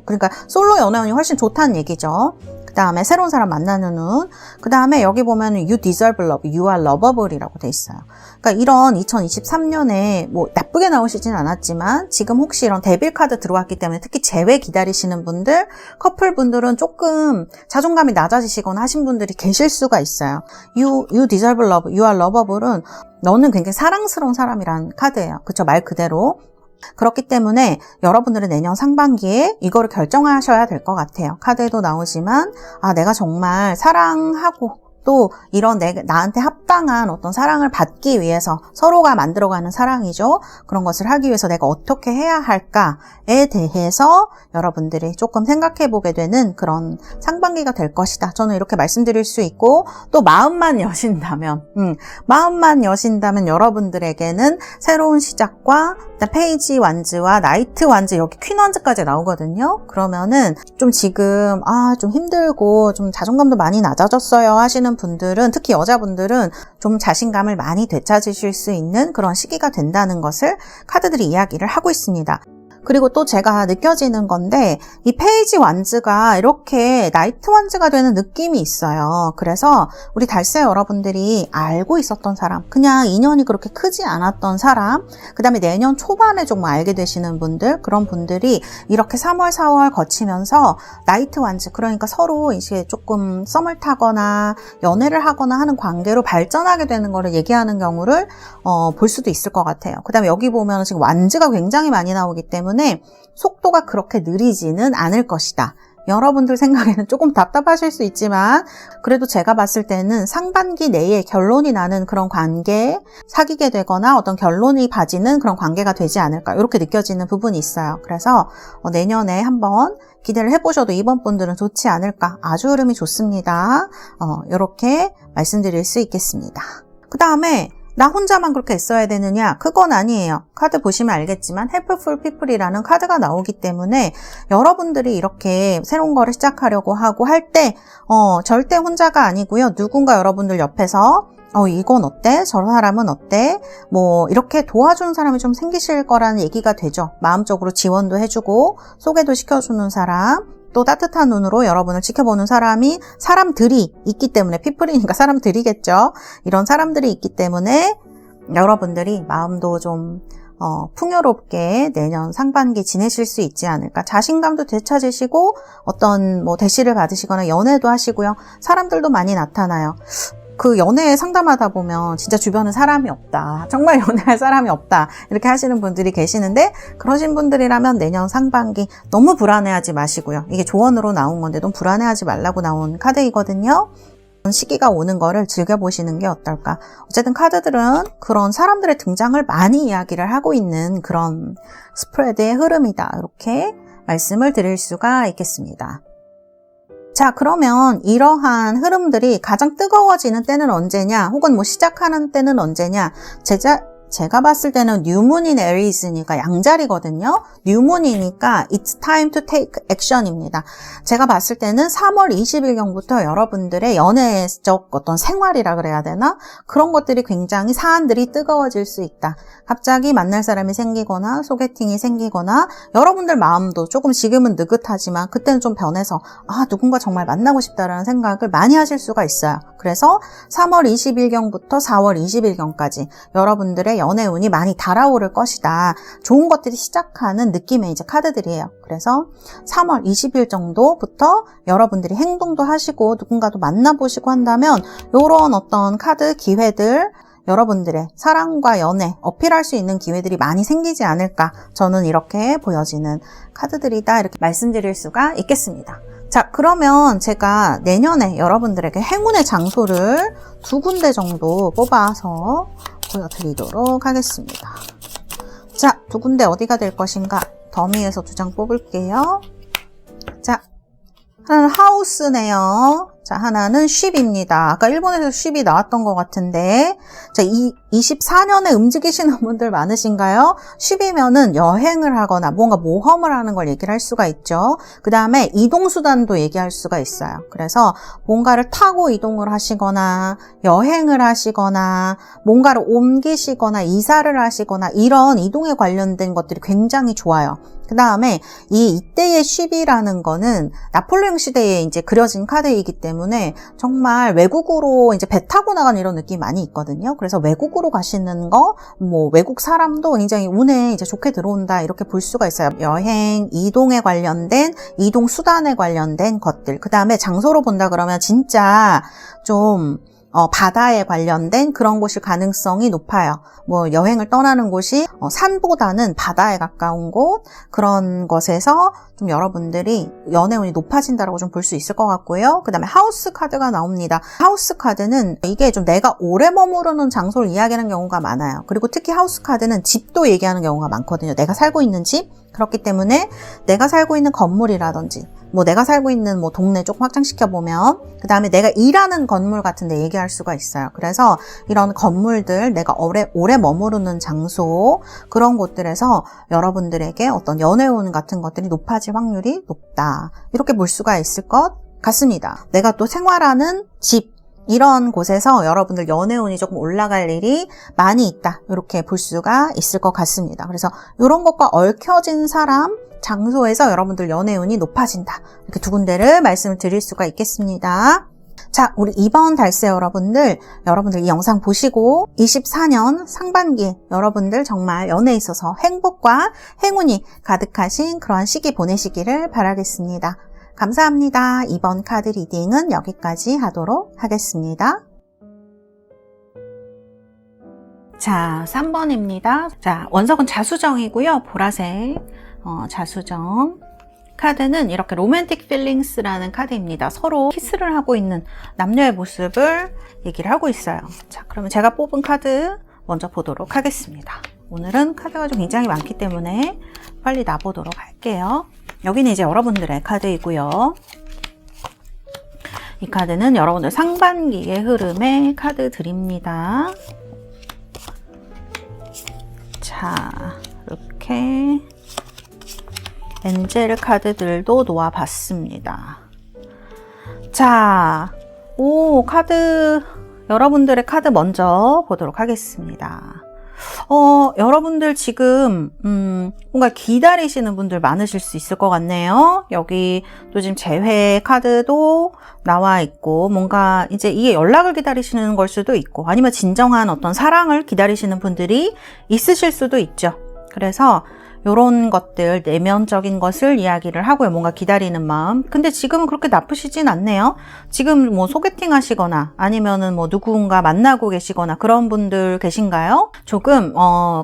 그러니까 솔로 연애운이 훨씬 좋다는 얘기죠. 그 다음에 새로운 사람 만나는 운. 그 다음에 여기 보면은 You deserve love, you are lovable이라고 돼 있어요. 그러니까 이런 2023년에 뭐 나쁘게 나오시진 않았지만 지금 혹시 이런 데빌 카드 들어왔기 때문에 특히 재회 기다리시는 분들, 커플분들은 조금 자존감이 낮아지시거나 하신 분들이 계실 수가 있어요. You deserve love, you are lovable은 너는 굉장히 사랑스러운 사람이란 카드예요. 그쵸? 말 그대로. 그렇기 때문에 여러분들은 내년 상반기에 이거를 결정하셔야 될 것 같아요. 카드에도 나오지만 내가 정말 사랑하고 또 이런 나한테 합당한 어떤 사랑을 받기 위해서, 서로가 만들어가는 사랑이죠. 그런 것을 하기 위해서 내가 어떻게 해야 할까에 대해서 여러분들이 조금 생각해보게 되는 그런 상반기가 될 것이다. 저는 이렇게 말씀드릴 수 있고, 또 마음만 여신다면 여러분들에게는 새로운 시작과 페이지 완즈와 나이트 완즈, 여기 퀸 완즈까지 나오거든요. 그러면은 좀 지금 좀 힘들고 좀 자존감도 많이 낮아졌어요 하시는 분들은, 특히 여자분들은 좀 자신감을 많이 되찾으실 수 있는 그런 시기가 된다는 것을 카드들이 이야기를 하고 있습니다. 그리고 또 제가 느껴지는 건데 이 페이지 완즈가 이렇게 나이트 완즈가 되는 느낌이 있어요. 그래서 우리 달세 여러분들이 알고 있었던 사람, 그냥 인연이 그렇게 크지 않았던 사람, 그 다음에 내년 초반에 좀 알게 되시는 분들, 그런 분들이 이렇게 3월, 4월 거치면서 나이트 완즈, 그러니까 서로 이제 조금 썸을 타거나 연애를 하거나 하는 관계로 발전하게 되는 거를 얘기하는 경우를 볼 수도 있을 것 같아요. 그 다음에 여기 보면 지금 완즈가 굉장히 많이 나오기 때문에 속도가 그렇게 느리지는 않을 것이다. 여러분들 생각에는 조금 답답하실 수 있지만 그래도 제가 봤을 때는 상반기 내에 결론이 나는 그런 관계, 사귀게 되거나 어떤 결론이 봐지는 그런 관계가 되지 않을까, 이렇게 느껴지는 부분이 있어요. 그래서 내년에 한번 기대를 해보셔도 이번 분들은 좋지 않을까, 아주 흐름이 좋습니다. 이렇게 말씀드릴 수 있겠습니다. 그 다음에 나 혼자만 그렇게 애써야 되느냐? 그건 아니에요. 카드 보시면 알겠지만 Helpful People이라는 카드가 나오기 때문에 여러분들이 이렇게 새로운 거를 시작하려고 하고 할 때 절대 혼자가 아니고요. 누군가 여러분들 옆에서 이건 어때? 저런 사람은 어때? 뭐 이렇게 도와주는 사람이 좀 생기실 거라는 얘기가 되죠. 마음적으로 지원도 해주고 소개도 시켜주는 사람, 또 따뜻한 눈으로 여러분을 지켜보는 사람들이 있기 때문에, 피플이니까 사람들이겠죠. 이런 사람들이 있기 때문에 여러분들이 마음도 좀 풍요롭게 내년 상반기 지내실 수 있지 않을까. 자신감도 되찾으시고 어떤 뭐 대시를 받으시거나 연애도 하시고요. 사람들도 많이 나타나요. 그 연애 상담하다 보면 진짜 주변에 사람이 없다, 정말 연애할 사람이 없다, 이렇게 하시는 분들이 계시는데, 그러신 분들이라면 내년 상반기 너무 불안해하지 마시고요. 이게 조언으로 나온 건데 너무 불안해하지 말라고 나온 카드이거든요. 시기가 오는 거를 즐겨보시는 게 어떨까. 어쨌든 카드들은 그런 사람들의 등장을 많이 이야기를 하고 있는 그런 스프레드의 흐름이다, 이렇게 말씀을 드릴 수가 있겠습니다. 자, 그러면 이러한 흐름들이 가장 뜨거워지는 때는 언제냐, 혹은 뭐 시작하는 때는 언제냐. 제가 봤을 때는 뉴문인 에리스니까 양자리거든요. 뉴문이니까 It's time to take action입니다. 제가 봤을 때는 3월 20일경부터 여러분들의 연애적 어떤 생활이라 그래야 되나? 그런 것들이 굉장히 사안들이 뜨거워질 수 있다. 갑자기 만날 사람이 생기거나 소개팅이 생기거나 여러분들 마음도 조금 지금은 느긋하지만 그때는 좀 변해서 누군가 정말 만나고 싶다라는 생각을 많이 하실 수가 있어요. 그래서 3월 20일경부터 4월 20일경까지 여러분들의 연애운이 많이 달아오를 것이다. 좋은 것들이 시작하는 느낌의 이제 카드들이에요. 그래서 3월 20일 정도부터 여러분들이 행동도 하시고 누군가도 만나보시고 한다면 이런 어떤 카드 기회들, 여러분들의 사랑과 연애 어필할 수 있는 기회들이 많이 생기지 않을까, 저는 이렇게 보여지는 카드들이다, 이렇게 말씀드릴 수가 있겠습니다. 자, 그러면 제가 내년에 여러분들에게 행운의 장소를 2군데 정도 뽑아서 보여드리도록 하겠습니다. 자, 2군데 어디가 될 것인가? 더미에서 2장 뽑을게요. 자, 하나는 하우스네요. 자, 하나는 쉽입니다. 아까 일본에서 쉽이 나왔던 것 같은데, 자, 24년에 움직이시는 분들 많으신가요? 쉽이면은 여행을 하거나 뭔가 모험을 하는 걸 얘기를 할 수가 있죠. 그 다음에 이동수단도 얘기할 수가 있어요. 그래서 뭔가를 타고 이동을 하시거나, 여행을 하시거나, 뭔가를 옮기시거나, 이사를 하시거나, 이런 이동에 관련된 것들이 굉장히 좋아요. 그 다음에 이때의 쉽이라는 거는 나폴레옹 시대에 이제 그려진 카드이기 때문에 정말 외국으로 이제 배 타고 나가는 이런 느낌이 많이 있거든요. 그래서 외국으로 가시는 거, 뭐 외국 사람도 굉장히 운에 이제 좋게 들어온다, 이렇게 볼 수가 있어요. 여행, 이동에 관련된, 이동 수단에 관련된 것들. 그 다음에 장소로 본다 그러면 진짜 좀 바다에 관련된 그런 곳일 가능성이 높아요. 뭐 여행을 떠나는 곳이 산보다는 바다에 가까운 곳, 그런 것에서 좀 여러분들이 연애운이 높아진다라고 좀 볼 수 있을 것 같고요. 그 다음에 하우스 카드가 나옵니다. 하우스 카드는 이게 좀 내가 오래 머무르는 장소를 이야기하는 경우가 많아요. 그리고 특히 하우스 카드는 집도 얘기하는 경우가 많거든요. 내가 살고 있는 집. 그렇기 때문에 내가 살고 있는 건물이라든지 뭐 내가 살고 있는 뭐 동네 조금 확장시켜보면, 그 다음에 내가 일하는 건물 같은 데 얘기할 수가 있어요. 그래서 이런 건물들, 내가 오래 머무르는 장소, 그런 곳들에서 여러분들에게 어떤 연애운 같은 것들이 높아질 확률이 높다, 이렇게 볼 수가 있을 것 같습니다. 내가 또 생활하는 집, 이런 곳에서 여러분들 연애운이 조금 올라갈 일이 많이 있다. 이렇게 볼 수가 있을 것 같습니다. 그래서 이런 것과 얽혀진 사람, 장소에서 여러분들 연애운이 높아진다. 이렇게 두 군데를 말씀을 드릴 수가 있겠습니다. 자, 우리 2번 달세 여러분들 이 영상 보시고 24년 상반기 여러분들 정말 연애에 있어서 행복과 행운이 가득하신 그러한 시기 보내시기를 바라겠습니다. 감사합니다. 이번 카드 리딩은 여기까지 하도록 하겠습니다. 자, 3번입니다. 자, 원석은 자수정이고요. 보라색 자수정. 카드는 이렇게 로맨틱 필링스라는 카드입니다. 서로 키스를 하고 있는 남녀의 모습을 얘기를 하고 있어요. 자, 그러면 제가 뽑은 카드 먼저 보도록 하겠습니다. 오늘은 카드가 좀 굉장히 많기 때문에 빨리 놔보도록 할게요. 여기는 이제 여러분들의 카드이고요. 이 카드는 여러분들 상반기의 흐름의 카드들입니다. 자, 이렇게 엔젤 카드들도 놓아봤습니다. 자, 카드, 여러분들의 카드 먼저 보도록 하겠습니다. 여러분들 지금 뭔가 기다리시는 분들 많으실 수 있을 것 같네요. 여기 또 지금 재회 카드도 나와 있고 뭔가 이제 이게 연락을 기다리시는 걸 수도 있고 아니면 진정한 어떤 사랑을 기다리시는 분들이 있으실 수도 있죠. 그래서 이런 것들, 내면적인 것을 이야기를 하고요. 뭔가 기다리는 마음. 근데 지금은 그렇게 나쁘시진 않네요. 지금 뭐 소개팅 하시거나 아니면은 뭐 누군가 만나고 계시거나 그런 분들 계신가요? 조금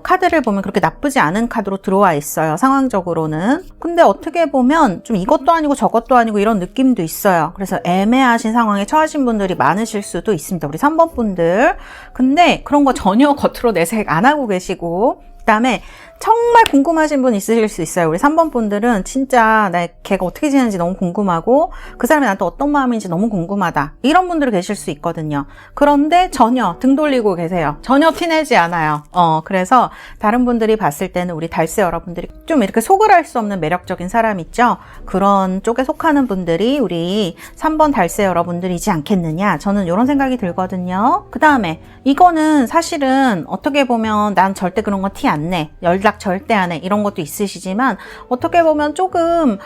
카드를 보면 그렇게 나쁘지 않은 카드로 들어와 있어요. 상황적으로는. 근데 어떻게 보면 좀 이것도 아니고 저것도 아니고 이런 느낌도 있어요. 그래서 애매하신 상황에 처하신 분들이 많으실 수도 있습니다. 우리 3번 분들. 근데 그런 거 전혀 겉으로 내색 안 하고 계시고 그 다음에 정말 궁금하신 분 있으실 수 있어요. 우리 3번 분들은 진짜 걔가 어떻게 지내는지 너무 궁금하고 그 사람이 나한테 어떤 마음인지 너무 궁금하다. 이런 분들 계실 수 있거든요. 그런데 전혀 등 돌리고 계세요. 전혀 티내지 않아요. 그래서 다른 분들이 봤을 때는 우리 달세 여러분들이 좀 이렇게 속을 알 수 없는 매력적인 사람 있죠? 그런 쪽에 속하는 분들이 우리 3번 달세 여러분들이지 않겠느냐. 저는 이런 생각이 들거든요. 그 다음에 이거는 사실은 어떻게 보면 난 절대 그런 거 티 안 내. 연락 절대 안 해. 이런 것도 있으시지만 어떻게 보면 조금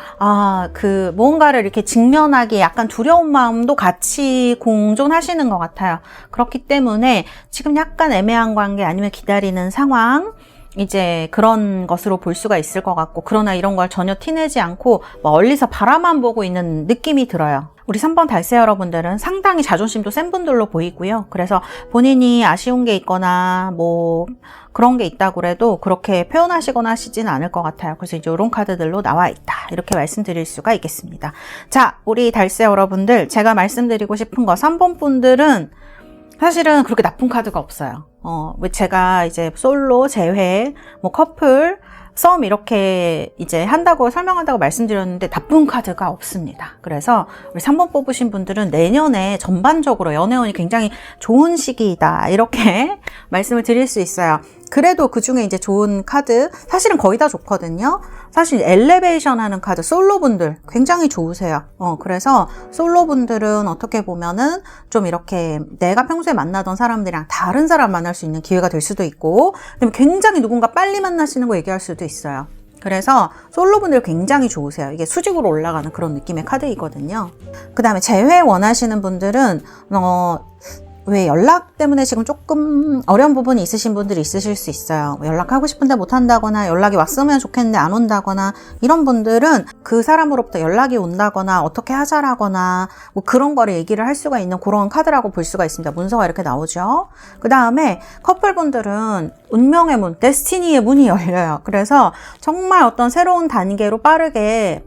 무언가를 이렇게 직면하기 약간 두려운 마음도 같이 공존하시는 것 같아요. 그렇기 때문에 지금 약간 애매한 관계 아니면 기다리는 상황 이제 그런 것으로 볼 수가 있을 것 같고 그러나 이런 걸 전혀 티내지 않고 멀리서 바라만 보고 있는 느낌이 들어요. 우리 3번 달세 여러분들은 상당히 자존심도 센 분들로 보이고요. 그래서 본인이 아쉬운 게 있거나 뭐 그런 게 있다고 그래도 그렇게 표현하시거나 하시진 않을 것 같아요. 그래서 이제 이런 카드들로 나와 있다. 이렇게 말씀드릴 수가 있겠습니다. 자, 우리 달세 여러분들 제가 말씀드리고 싶은 거 3번 분들은 사실은 그렇게 나쁜 카드가 없어요. 제가 이제 솔로, 재회, 뭐 커플, 썸 이렇게 이제 한다고 설명한다고 말씀드렸는데 나쁜 카드가 없습니다. 그래서 우리 3번 뽑으신 분들은 내년에 전반적으로 연애운이 굉장히 좋은 시기이다. 이렇게 말씀을 드릴 수 있어요. 그래도 그 중에 이제 좋은 카드, 사실은 거의 다 좋거든요. 사실 엘리베이션 하는 카드, 솔로분들 굉장히 좋으세요. 그래서 솔로분들은 어떻게 보면은 좀 이렇게 내가 평소에 만나던 사람들이랑 다른 사람 만날 수 있는 기회가 될 수도 있고, 굉장히 누군가 빨리 만나시는 거 얘기할 수도 있어요. 그래서 솔로분들 굉장히 좋으세요. 이게 수직으로 올라가는 그런 느낌의 카드이거든요. 그 다음에 재회 원하시는 분들은 왜 연락 때문에 지금 조금 어려운 부분이 있으신 분들이 있으실 수 있어요. 연락하고 싶은데 못 한다거나 연락이 왔으면 좋겠는데 안 온다거나 이런 분들은 그 사람으로부터 연락이 온다거나 어떻게 하자라거나 뭐 그런 거를 얘기를 할 수가 있는 그런 카드라고 볼 수가 있습니다. 문서가 이렇게 나오죠. 그 다음에 커플분들은 운명의 문, 데스티니의 문이 열려요. 그래서 정말 어떤 새로운 단계로 빠르게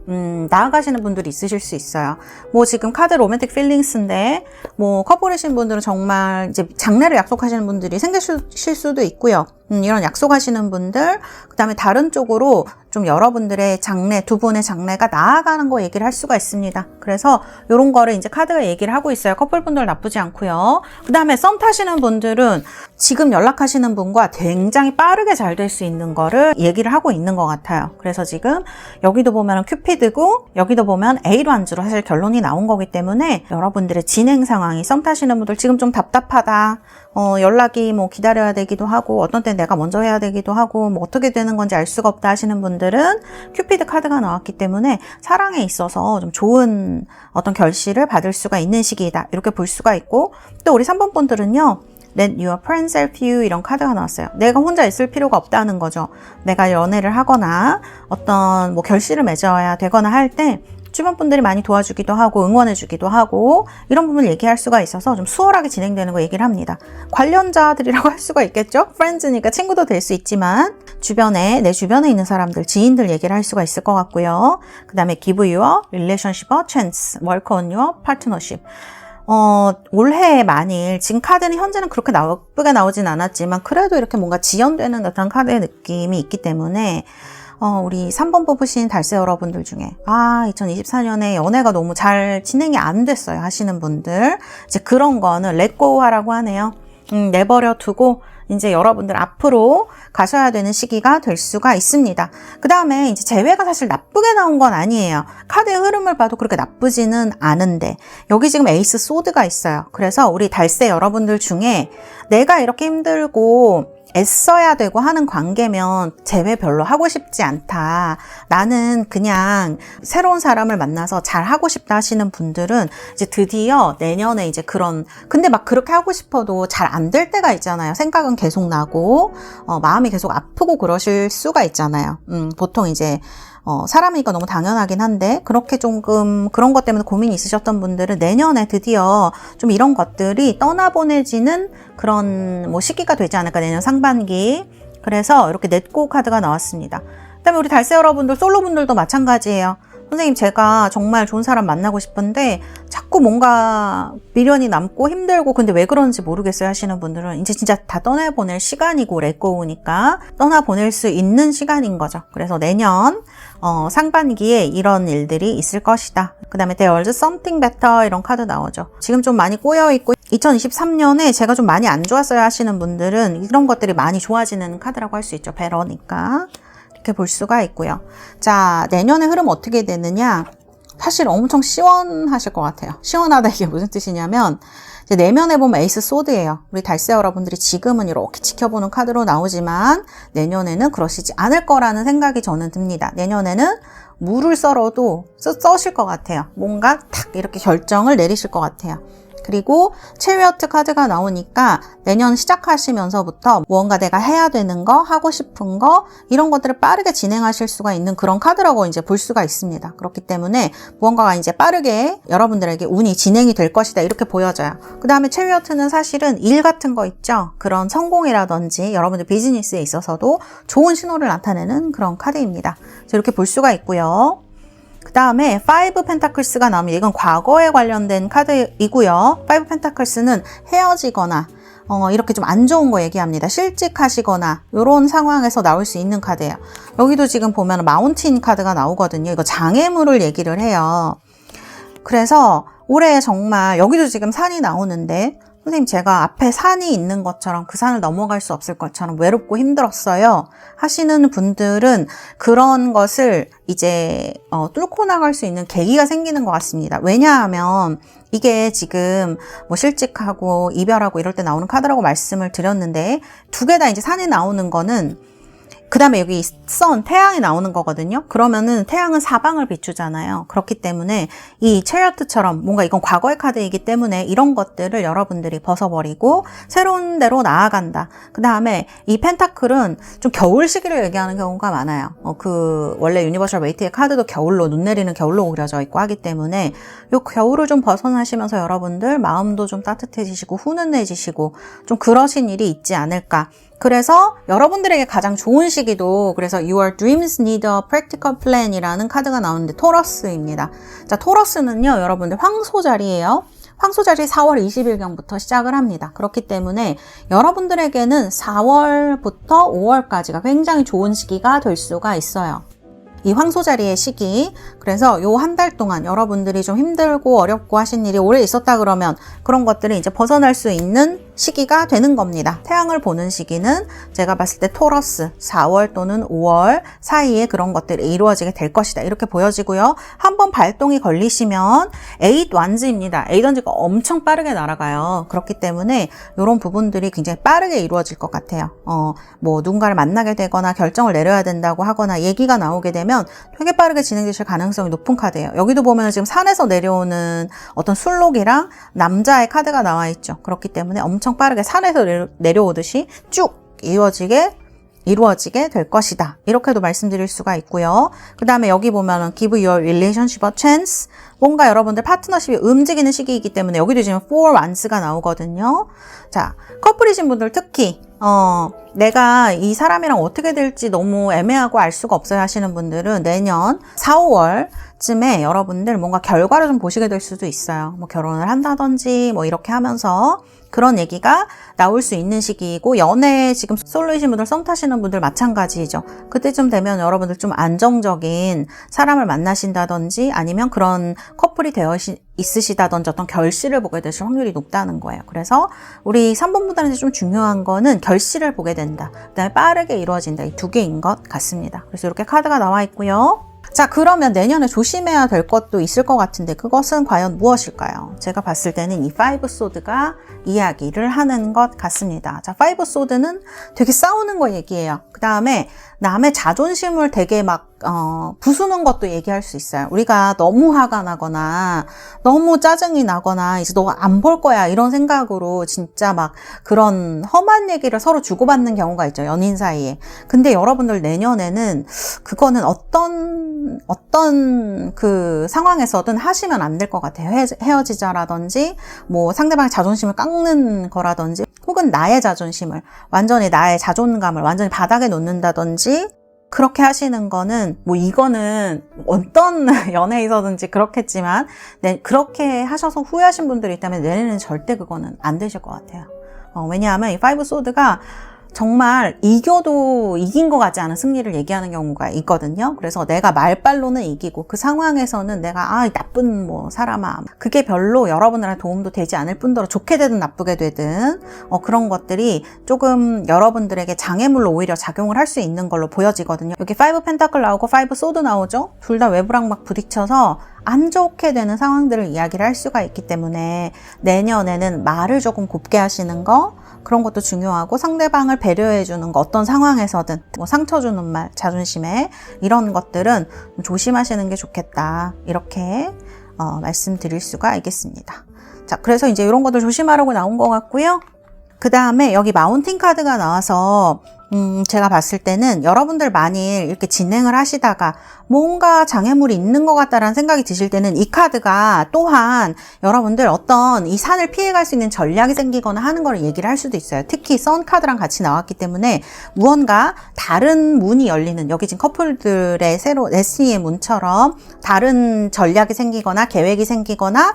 나아가시는 분들이 있으실 수 있어요. 뭐 지금 카드 로맨틱 필링스인데 뭐 커플이신 분들은 정말 이제 장래를 약속하시는 분들이 생기실 수도 있고요. 이런 약속하시는 분들, 그 다음에 다른 쪽으로 좀 여러분들의 장래, 두 분의 장래가 나아가는 거 얘기를 할 수가 있습니다. 그래서 이런 거를 이제 카드가 얘기를 하고 있어요. 커플분들 나쁘지 않고요. 그 다음에 썸 타시는 분들은 지금 연락하시는 분과 굉장히 빠르게 잘 될 수 있는 거를 얘기를 하고 있는 것 같아요. 그래서 지금 여기도 보면 큐피드고 여기도 보면 A란즈로 사실 결론이 나온 거기 때문에 여러분들의 진행 상황이 썸 타시는 분들 지금 좀 답답하다. 연락이 뭐 기다려야 되기도 하고 어떤 때 내가 먼저 해야 되기도 하고 뭐 어떻게 되는 건지 알 수가 없다 하시는 분들은 큐피드 카드가 나왔기 때문에 사랑에 있어서 좀 좋은 어떤 결실을 받을 수가 있는 시기이다. 이렇게 볼 수가 있고 또 우리 3번 분들은요. Let your friends help you 이런 카드가 나왔어요. 내가 혼자 있을 필요가 없다는 거죠. 내가 연애를 하거나 어떤 뭐 결실을 맺어야 되거나 할 때 주변 분들이 많이 도와주기도 하고 응원해주기도 하고 이런 부분을 얘기할 수가 있어서 좀 수월하게 진행되는 거 얘기를 합니다. 관련자들이라고 할 수가 있겠죠? 프렌즈니까 친구도 될 수 있지만 내 주변에 있는 사람들, 지인들 얘기를 할 수가 있을 것 같고요. 그 다음에 give your relationship a chance, work on your partnership. 올해 만일 지금 카드는 현재는 그렇게 나쁘게 나오진 않았지만 그래도 이렇게 뭔가 지연되는 듯한 카드의 느낌이 있기 때문에 우리 3번 뽑으신 달세 여러분들 중에 2024년에 연애가 너무 잘 진행이 안 됐어요 하시는 분들 이제 그런 거는 렛고 하라고 하네요. 내버려 두고 이제 여러분들 앞으로 가셔야 되는 시기가 될 수가 있습니다. 그 다음에 이제 재회가 사실 나쁘게 나온 건 아니에요. 카드의 흐름을 봐도 그렇게 나쁘지는 않은데 여기 지금 에이스 소드가 있어요. 그래서 우리 달세 여러분들 중에 내가 이렇게 힘들고 애써야 되고 하는 관계면 재회 별로 하고 싶지 않다. 나는 그냥 새로운 사람을 만나서 잘 하고 싶다 하시는 분들은 이제 드디어 내년에 이제 근데 막 그렇게 하고 싶어도 잘 안 될 때가 있잖아요. 생각은 계속 나고, 마음이 계속 아프고 그러실 수가 있잖아요. 보통 이제, 사람이니까 너무 당연하긴 한데 그렇게 조금 그런 것 때문에 고민이 있으셨던 분들은 내년에 드디어 좀 이런 것들이 떠나보내지는 그런 뭐 시기가 되지 않을까 내년 상반기. 그래서 이렇게 넷고 카드가 나왔습니다. 그다음에 우리 달세 여러분들 솔로분들도 마찬가지예요. 선생님 제가 정말 좋은 사람 만나고 싶은데 자꾸 뭔가 미련이 남고 힘들고 근데 왜 그런지 모르겠어요 하시는 분들은 이제 진짜 다 떠나보낼 시간이고 렛고우니까 떠나보낼 수 있는 시간인 거죠. 그래서 내년 상반기에 이런 일들이 있을 것이다. 그 다음에 There's something better 이런 카드 나오죠. 지금 좀 많이 꼬여있고 2023년에 제가 좀 많이 안 좋았어요 하시는 분들은 이런 것들이 많이 좋아지는 카드라고 할 수 있죠. 베러니까 이렇게 볼 수가 있고요. 자, 내년의 흐름 어떻게 되느냐? 사실 엄청 시원하실 것 같아요. 시원하다 이게 무슨 뜻이냐면 이제 내면에 보면 에이스 소드예요. 우리 달세 여러분들이 지금은 이렇게 지켜보는 카드로 나오지만 내년에는 그러시지 않을 거라는 생각이 저는 듭니다. 내년에는 물을 썰어도 써실 것 같아요. 뭔가 탁 이렇게 결정을 내리실 것 같아요. 그리고 체리어트 카드가 나오니까 내년 시작하시면서부터 무언가 내가 해야 되는 거, 하고 싶은 거 이런 것들을 빠르게 진행하실 수가 있는 그런 카드라고 이제 볼 수가 있습니다. 그렇기 때문에 무언가가 이제 빠르게 여러분들에게 운이 진행이 될 것이다 이렇게 보여져요. 그 다음에 체리어트는 사실은 일 같은 거 있죠. 그런 성공이라든지 여러분들 비즈니스에 있어서도 좋은 신호를 나타내는 그런 카드입니다. 이렇게 볼 수가 있고요. 그 다음에 5 펜타클스가 나오면 이건 과거에 관련된 카드이고요. 5 펜타클스는 헤어지거나 이렇게 좀 안 좋은 거 얘기합니다. 실직하시거나 이런 상황에서 나올 수 있는 카드예요. 여기도 지금 보면 마운틴 카드가 나오거든요. 이거 장애물을 얘기를 해요. 그래서 올해 정말 여기도 지금 산이 나오는데 선생님 제가 앞에 산이 있는 것처럼 그 산을 넘어갈 수 없을 것처럼 외롭고 힘들었어요 하시는 분들은 그런 것을 이제 뚫고 나갈 수 있는 계기가 생기는 것 같습니다. 왜냐하면 이게 지금 뭐 실직하고 이별하고 이럴 때 나오는 카드라고 말씀을 드렸는데 두 개 다 이제 산이 나오는 거는 그 다음에 여기 태양이 나오는 거거든요. 그러면은 태양은 사방을 비추잖아요. 그렇기 때문에 이 체리어트처럼 뭔가 이건 과거의 카드이기 때문에 이런 것들을 여러분들이 벗어버리고 새로운 데로 나아간다. 그 다음에 이 펜타클은 좀 겨울 시기를 얘기하는 경우가 많아요. 원래 유니버셜 웨이트의 카드도 겨울로, 눈 내리는 겨울로 그려져 있고 하기 때문에 요 겨울을 좀 벗어나시면서 여러분들 마음도 좀 따뜻해지시고 훈훈해지시고 좀 그러신 일이 있지 않을까. 그래서 여러분들에게 가장 좋은 시기도 그래서 Your dreams need a practical plan 이라는 카드가 나오는데 토러스입니다. 자, 토러스는요, 여러분들 황소 자리예요. 황소자리 4월 20일경부터 시작을 합니다. 그렇기 때문에 여러분들에게는 4월부터 5월까지가 굉장히 좋은 시기가 될 수가 있어요. 이 황소자리의 시기. 그래서 요 한 달 동안 여러분들이 좀 힘들고 어렵고 하신 일이 오래 있었다 그러면 그런 것들이 이제 벗어날 수 있는 시기가 되는 겁니다. 태양을 보는 시기는 제가 봤을 때 토러스 4월 또는 5월 사이에 그런 것들이 이루어지게 될 것이다. 이렇게 보여지고요. 한번 발동이 걸리시면 8 완즈입니다. 8 완즈가 엄청 빠르게 날아가요. 그렇기 때문에 이런 부분들이 굉장히 빠르게 이루어질 것 같아요. 뭐 누군가를 만나게 되거나 결정을 내려야 된다고 하거나 얘기가 나오게 되면 되게 빠르게 진행되실 가능성이 높은 카드예요. 여기도 보면 지금 산에서 내려오는 어떤 술록이랑 남자의 카드가 나와 있죠. 그렇기 때문에 엄청 빠르게 산에서 내려오듯이 쭉 이루어지게 될 것이다. 이렇게도 말씀드릴 수가 있고요. 그 다음에 여기 보면은 give your relationship a chance. 뭔가 여러분들 파트너십이 움직이는 시기이기 때문에 여기도 지금 4 wands가 나오거든요. 자, 커플이신 분들 특히 내가 이 사람이랑 어떻게 될지 너무 애매하고 알 수가 없어요 하시는 분들은 내년 4, 5월쯤에 여러분들 뭔가 결과를 좀 보시게 될 수도 있어요. 뭐 결혼을 한다든지 뭐 이렇게 하면서 그런 얘기가 나올 수 있는 시기이고, 연애에 지금 솔로이신 분들, 썸 타시는 분들 마찬가지죠. 그때쯤 되면 여러분들 좀 안정적인 사람을 만나신다든지 아니면 그런 커플이 되어 있으시다든지 어떤 결실을 보게 되실 확률이 높다는 거예요. 그래서 우리 3번 분들한테 좀 중요한 거는 결실을 보게 된다. 그다음에 빠르게 이루어진다. 이 두 개인 것 같습니다. 그래서 이렇게 카드가 나와 있고요. 자, 그러면 내년에 조심해야 될 것도 있을 것 같은데 그것은 과연 무엇일까요? 제가 봤을 때는 이 5 소드가 이야기를 하는 것 같습니다. 자, 5 소드는 되게 싸우는 거 얘기해요. 그 다음에 남의 자존심을 되게 막 부수는 것도 얘기할 수 있어요. 우리가 너무 화가 나거나 너무 짜증이 나거나 이제 너 안 볼 거야 이런 생각으로 진짜 막 그런 험한 얘기를 서로 주고받는 경우가 있죠. 연인 사이에. 근데 여러분들 내년에는 그거는 어떤 그 상황에서든 하시면 안 될 것 같아요. 헤어지자라든지 뭐 상대방의 자존심을 깎는 거라든지 혹은 나의 자존심을 완전히 나의 자존감을 완전히 바닥에 놓는다든지 그렇게 하시는 거는 뭐 이거는 어떤 연애에서든지 그렇겠지만 그렇게 하셔서 후회하신 분들이 있다면 내년에는 절대 그거는 안 되실 것 같아요. 왜냐하면 이 5 소드가 정말 이겨도 이긴 것 같지 않은 승리를 얘기하는 경우가 있거든요. 그래서 내가 말빨로는 이기고 그 상황에서는 내가 나쁜 뭐 사람아 그게 별로 여러분들한테 도움도 되지 않을 뿐더러 좋게 되든 나쁘게 되든 그런 것들이 조금 여러분들에게 장애물로 오히려 작용을 할 수 있는 걸로 보여지거든요. 여기 5 펜타클 나오고 5 소드 나오죠. 둘 다 외부랑 막 부딪혀서 안 좋게 되는 상황들을 이야기를 할 수가 있기 때문에 내년에는 말을 조금 곱게 하시는 거 그런 것도 중요하고 상대방을 배려해 주는 거 어떤 상황에서든 뭐 상처 주는 말, 자존심에 이런 것들은 조심하시는 게 좋겠다. 이렇게 말씀드릴 수가 있겠습니다. 자, 그래서 이제 이런 것들 조심하라고 나온 것 같고요. 그 다음에 여기 마운틴 카드가 나와서 제가 봤을 때는 여러분들 만일 이렇게 진행을 하시다가 뭔가 장애물이 있는 것 같다라는 생각이 드실 때는 이 카드가 또한 여러분들 어떤 이 산을 피해갈 수 있는 전략이 생기거나 하는 걸 얘기를 할 수도 있어요. 특히 선 카드랑 같이 나왔기 때문에 무언가 다른 문이 열리는 여기 지금 커플들의 새로 데스티니의 문처럼 다른 전략이 생기거나 계획이 생기거나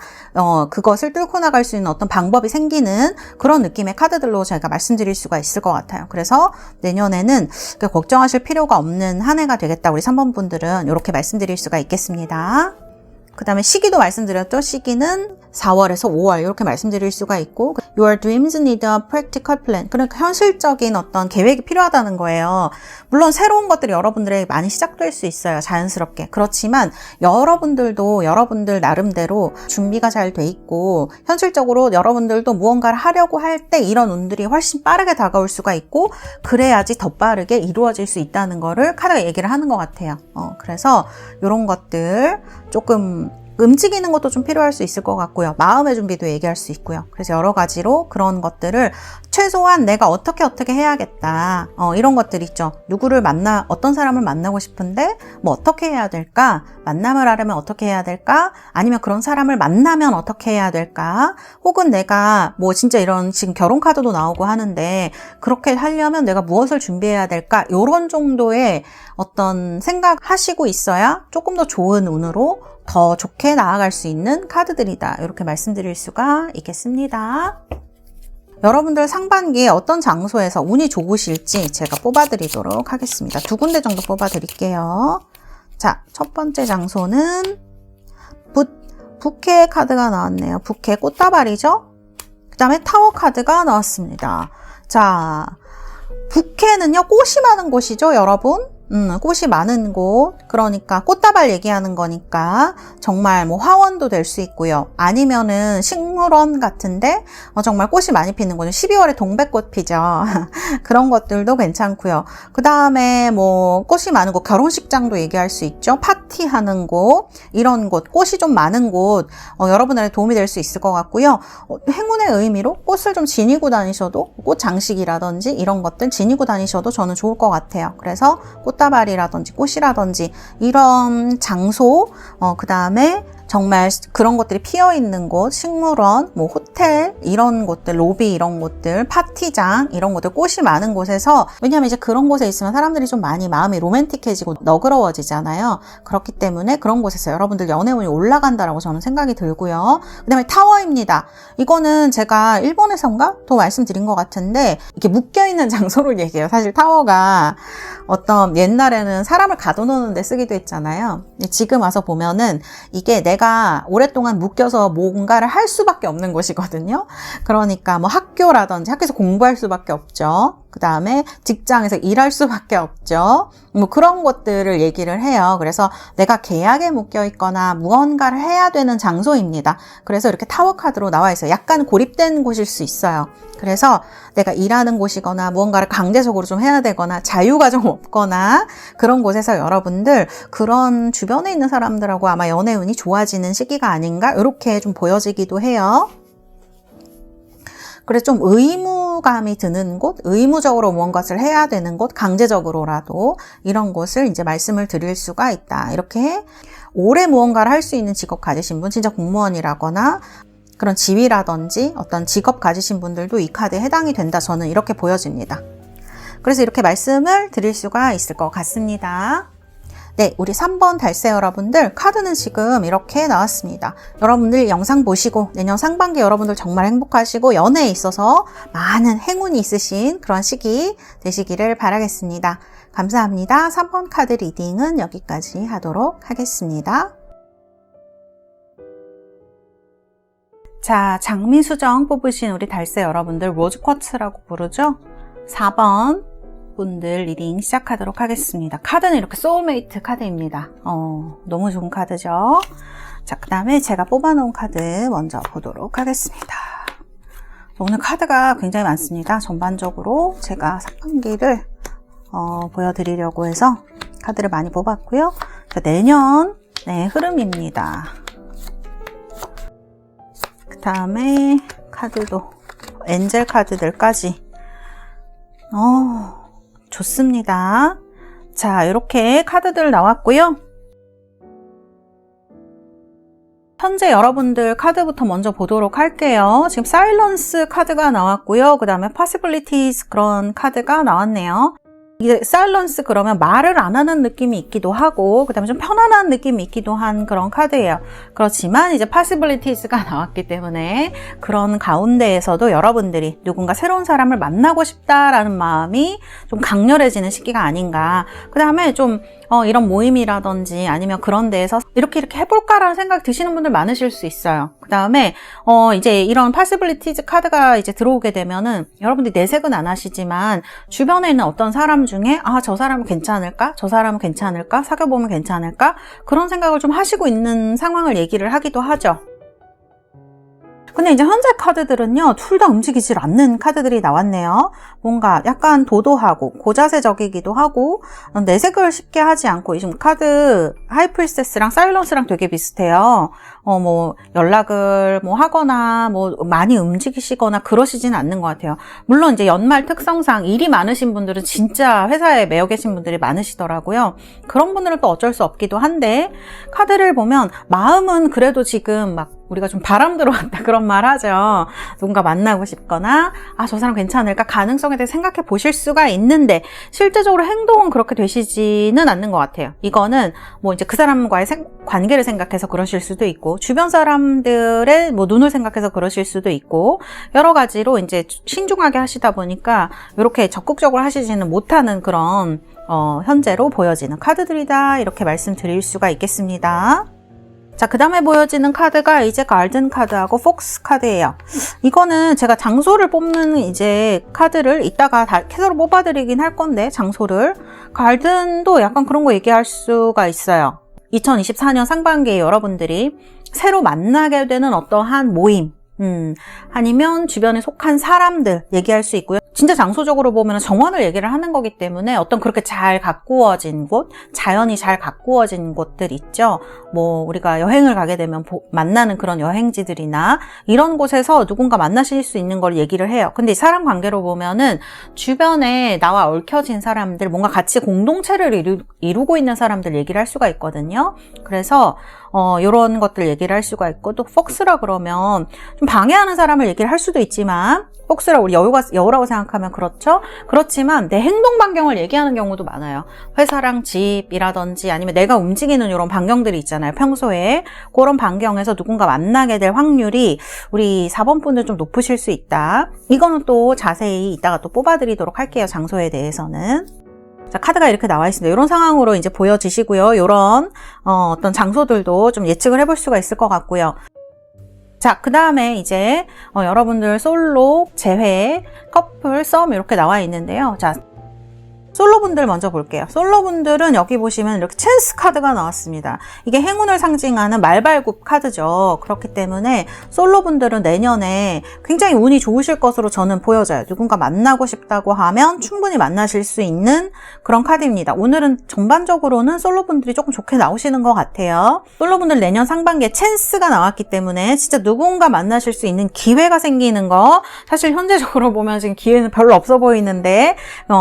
그것을 뚫고 나갈 수 있는 어떤 방법이 생기는 그런 느낌의 카드들로 저희가 말씀드릴 수가 있을 것 같아요. 그래서 내년에는 걱정하실 필요가 없는 한 해가 되겠다. 우리 3번 분들은 이렇게 말씀드릴 수가 있겠습니다. 그 다음에 시기도 말씀드렸죠. 시기는 4월에서 5월 이렇게 말씀드릴 수가 있고 Your dreams need a practical plan. 그러니까 현실적인 어떤 계획이 필요하다는 거예요. 물론 새로운 것들이 여러분들에게 많이 시작될 수 있어요. 자연스럽게. 그렇지만 여러분들도 여러분들 나름대로 준비가 잘 돼 있고 현실적으로 여러분들도 무언가를 하려고 할 때 이런 운들이 훨씬 빠르게 다가올 수가 있고 그래야지 더 빠르게 이루어질 수 있다는 거를 카드가 얘기를 하는 것 같아요. 그래서 이런 것들 조금 움직이는 것도 좀 필요할 수 있을 것 같고요. 마음의 준비도 얘기할 수 있고요. 그래서 여러 가지로 그런 것들을 최소한 내가 어떻게 해야겠다. 이런 것들 있죠. 누구를 어떤 사람을 만나고 싶은데 뭐 어떻게 해야 될까? 만남을 하려면 어떻게 해야 될까? 아니면 그런 사람을 만나면 어떻게 해야 될까? 혹은 내가 뭐 진짜 이런 지금 결혼 카드도 나오고 하는데 그렇게 하려면 내가 무엇을 준비해야 될까? 이런 정도의 어떤 생각하시고 있어야 조금 더 좋은 운으로 더 좋게 나아갈 수 있는 카드들이다. 이렇게 말씀드릴 수가 있겠습니다. 여러분들 상반기에 어떤 장소에서 운이 좋으실지 제가 뽑아드리도록 하겠습니다. 2군데 정도 뽑아드릴게요. 자, 첫 번째 장소는 부케 카드가 나왔네요. 부케 꽃다발이죠? 그 다음에 타워 카드가 나왔습니다. 자, 부케는요, 꽃이 많은 곳이죠, 여러분? 꽃이 많은 곳, 그러니까 꽃다발 얘기하는 거니까 정말 뭐 화원도 될 수 있고요. 아니면은 식물원 같은데 정말 꽃이 많이 피는 곳은 12월에 동백꽃 피죠. 그런 것들도 괜찮고요. 그 다음에 뭐 꽃이 많은 곳, 결혼식장도 얘기할 수 있죠. 파티하는 곳, 이런 곳, 꽃이 좀 많은 곳, 여러분들의 도움이 될 수 있을 것 같고요. 행운의 의미로 꽃을 좀 지니고 다니셔도, 꽃 장식이라든지 이런 것들 지니고 다니셔도 저는 좋을 것 같아요. 그래서 꽃다발이라든지 꽃이라든지 이런 장소, 그 다음에 정말 그런 것들이 피어있는 곳, 식물원, 뭐 호텔 이런 곳들, 로비 이런 곳들, 파티장 이런 곳들, 꽃이 많은 곳에서, 왜냐하면 이제 그런 곳에 있으면 사람들이 좀 많이 마음이 로맨틱해지고 너그러워지잖아요. 그렇기 때문에 그런 곳에서 여러분들 연애운이 올라간다라고 저는 생각이 들고요. 그 다음에 타워입니다. 이거는 제가 일본에선가 또 말씀드린 것 같은데 이렇게 묶여있는 장소를 얘기해요. 사실 타워가 어떤 옛날에는 사람을 가둬놓는 데 쓰기도 했잖아요. 지금 와서 보면은 이게 내가 오랫동안 묶여서 뭔가를 할 수밖에 없는 곳이거든요. 그러니까 뭐 학교라든지 학교에서 공부할 수밖에 없죠. 그 다음에 직장에서 일할 수밖에 없죠. 뭐 그런 것들을 얘기를 해요. 그래서 내가 계약에 묶여 있거나 무언가를 해야 되는 장소입니다. 그래서 이렇게 타워 카드로 나와 있어요. 약간 고립된 곳일 수 있어요. 그래서 내가 일하는 곳이거나 무언가를 강제적으로 좀 해야 되거나 자유가 좀 없거나 그런 곳에서 여러분들 그런 주변에 있는 사람들하고 아마 연애운이 좋아지는 시기가 아닌가 이렇게 좀 보여지기도 해요. 그래서 좀 의무감이 드는 곳, 의무적으로 무언가를 해야 되는 곳, 강제적으로라도 이런 곳을 이제 말씀을 드릴 수가 있다. 이렇게 오래 무언가를 할 수 있는 직업 가지신 분, 진짜 공무원이라거나 그런 지위라든지 어떤 직업 가지신 분들도 이 카드에 해당이 된다. 저는 이렇게 보여집니다. 그래서 이렇게 말씀을 드릴 수가 있을 것 같습니다. 네, 우리 3번 달새 여러분들 카드는 지금 이렇게 나왔습니다. 여러분들 영상 보시고 내년 상반기 여러분들 정말 행복하시고 연애에 있어서 많은 행운이 있으신 그런 시기 되시기를 바라겠습니다. 감사합니다. 3번 카드 리딩은 여기까지 하도록 하겠습니다. 자, 장미수정 뽑으신 우리 달새 여러분들 로즈쿼츠라고 부르죠? 4번 분들 리딩 시작하도록 하겠습니다. 카드는 이렇게 소울메이트 카드입니다. 너무 좋은 카드죠? 자, 그 다음에 제가 뽑아놓은 카드 먼저 보도록 하겠습니다. 오늘 카드가 굉장히 많습니다. 전반적으로 제가 상반기를 보여드리려고 해서 카드를 많이 뽑았고요. 자, 내년 흐름입니다. 그 다음에 카드도 엔젤 카드들까지 좋습니다. 자, 이렇게 카드들 나왔고요. 현재 여러분들 카드부터 먼저 보도록 할게요. 지금 사일런스 카드가 나왔고요. 그 다음에 possibilities 그런 카드가 나왔네요. 이게 사일런스 그러면 말을 안 하는 느낌이 있기도 하고 그 다음에 좀 편안한 느낌이 있기도 한 그런 카드예요. 그렇지만 이제 possibilities가 나왔기 때문에 그런 가운데에서도 여러분들이 누군가 새로운 사람을 만나고 싶다라는 마음이 좀 강렬해지는 시기가 아닌가. 그 다음에 좀 이런 모임이라든지 아니면 그런 데에서 이렇게 해볼까라는 생각 드시는 분들 많으실 수 있어요. 그 다음에 이제 이런 possibilities 카드가 이제 들어오게 되면은 여러분들이 내색은 안 하시지만 주변에 있는 어떤 사람 중에 저 사람은 괜찮을까? 저 사람은 괜찮을까? 사귀어보면 괜찮을까? 그런 생각을 좀 하시고 있는 상황을 얘기를 하기도 하죠. 근데 이제 현재 카드들은요, 둘 다 움직이질 않는 카드들이 나왔네요. 뭔가 약간 도도하고 고자세적이기도 하고 내색을 쉽게 하지 않고 지금 카드 하이프리스테스랑 사일런스랑 되게 비슷해요. 뭐 연락을 뭐 하거나 뭐 많이 움직이시거나 그러시진 않는 것 같아요. 물론 이제 연말 특성상 일이 많으신 분들은 진짜 회사에 매여 계신 분들이 많으시더라고요. 그런 분들은 또 어쩔 수 없기도 한데 카드를 보면 마음은 그래도 지금 막 우리가 좀 바람 들어왔다 그런 말 하죠. 누군가 만나고 싶거나 저 사람 괜찮을까 가능성에 대해 생각해 보실 수가 있는데 실제적으로 행동은 그렇게 되시지는 않는 것 같아요. 이거는 뭐 이제 그 사람과의 관계를 생각해서 그러실 수도 있고 주변 사람들의 뭐 눈을 생각해서 그러실 수도 있고 여러 가지로 이제 신중하게 하시다 보니까 이렇게 적극적으로 하시지는 못하는 그런 현재로 보여지는 카드들이다 이렇게 말씀드릴 수가 있겠습니다. 자, 그 다음에 보여지는 카드가 이제 갈든 카드하고 폭스 카드예요. 이거는 제가 장소를 뽑는 이제 카드를 이따가 다 캐서로 뽑아드리긴 할 건데, 장소를. 갈든도 약간 그런 거 얘기할 수가 있어요. 2024년 상반기에 여러분들이 새로 만나게 되는 어떠한 모임, 아니면 주변에 속한 사람들 얘기할 수 있고요. 진짜 장소적으로 보면 정원을 얘기를 하는 거기 때문에 어떤 그렇게 잘 가꾸어진 곳, 자연이 잘 가꾸어진 곳들 있죠. 뭐 우리가 여행을 가게 되면 만나는 그런 여행지들이나 이런 곳에서 누군가 만나실 수 있는 걸 얘기를 해요. 근데 사람 관계로 보면은 주변에 나와 얽혀진 사람들, 뭔가 같이 공동체를 이루고 있는 사람들 얘기를 할 수가 있거든요. 그래서 이런 것들 얘기를 할 수가 있고, 또 폭스라 그러면 좀 방해하는 사람을 얘기를 할 수도 있지만, 폭스라 우리 여우라고 생각하면 그렇죠? 그렇지만 내 행동 반경을 얘기하는 경우도 많아요. 회사랑 집이라든지 아니면 내가 움직이는 이런 반경들이 있잖아요. 평소에 그런 반경에서 누군가 만나게 될 확률이 우리 4번 분들 좀 높으실 수 있다. 이거는 또 자세히 이따가 또 뽑아드리도록 할게요. 장소에 대해서는. 자, 카드가 이렇게 나와 있습니다. 이런 상황으로 이제 보여지시고요. 이런 어떤 장소들도 좀 예측을 해볼 수가 있을 것 같고요. 자, 그 다음에 이제 여러분들 솔로, 재회, 커플, 썸 이렇게 나와 있는데요. 자, 솔로분들 먼저 볼게요. 솔로분들은 여기 보시면 이렇게 찬스 카드가 나왔습니다. 이게 행운을 상징하는 말발굽 카드죠. 그렇기 때문에 솔로분들은 내년에 굉장히 운이 좋으실 것으로 저는 보여져요. 누군가 만나고 싶다고 하면 충분히 만나실 수 있는 그런 카드입니다. 오늘은 전반적으로는 솔로분들이 조금 좋게 나오시는 것 같아요. 솔로분들 내년 상반기에 찬스가 나왔기 때문에 진짜 누군가 만나실 수 있는 기회가 생기는 거, 사실 현재적으로 보면 지금 기회는 별로 없어 보이는데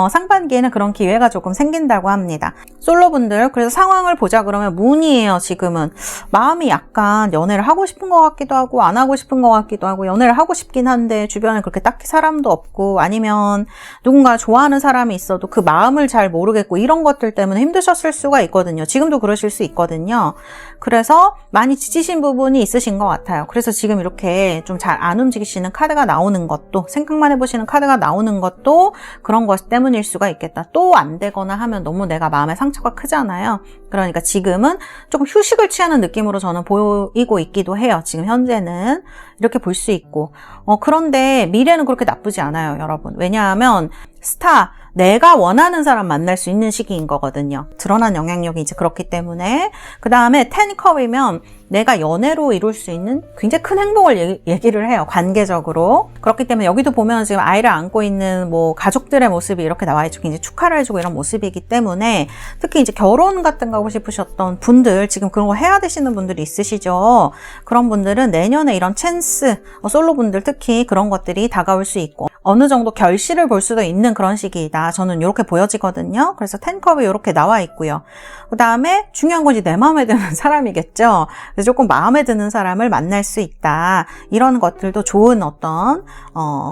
상반기에는 그런 기회가 조금 생긴다고 합니다. 솔로분들, 그래서 상황을 보자 그러면 문이에요. 지금은 마음이 약간 연애를 하고 싶은 것 같기도 하고 안 하고 싶은 것 같기도 하고, 연애를 하고 싶긴 한데 주변에 그렇게 딱히 사람도 없고, 아니면 누군가 좋아하는 사람이 있어도 그 마음을 잘 모르겠고, 이런 것들 때문에 힘드셨을 수가 있거든요. 지금도 그러실 수 있거든요. 그래서 많이 지치신 부분이 있으신 것 같아요. 그래서 지금 이렇게 좀 잘 안 움직이시는 카드가 나오는 것도, 생각만 해보시는 카드가 나오는 것도 그런 것 때문일 수가 있겠다. 또 안 되거나 하면 너무 내가 마음에 상처가 크잖아요. 그러니까 지금은 조금 휴식을 취하는 느낌으로 저는 보이고 있기도 해요. 지금 현재는 이렇게 볼 수 있고, 그런데 미래는 그렇게 나쁘지 않아요, 여러분. 왜냐하면 스타, 내가 원하는 사람 만날 수 있는 시기인 거거든요. 드러난 영향력이 이제 그렇기 때문에. 그 다음에 10컵이면 내가 연애로 이룰 수 있는 굉장히 큰 행복을 얘기를 해요. 관계적으로. 그렇기 때문에 여기도 보면 지금 아이를 안고 있는 뭐 가족들의 모습이 이렇게 나와 있죠. 굉장히 축하를 해주고 이런 모습이기 때문에, 특히 이제 결혼 같은 거 하고 싶으셨던 분들, 지금 그런 거 해야 되시는 분들이 있으시죠. 그런 분들은 내년에 이런 찬스, 솔로분들 특히 그런 것들이 다가올 수 있고, 어느 정도 결실을 볼 수도 있는 그런 시기이다. 저는 이렇게 보여지거든요. 그래서 10컵이 이렇게 나와 있고요. 그 다음에 중요한 건 이제 내 마음에 드는 사람이겠죠. 그래서 조금 마음에 드는 사람을 만날 수 있다. 이런 것들도 좋은 어떤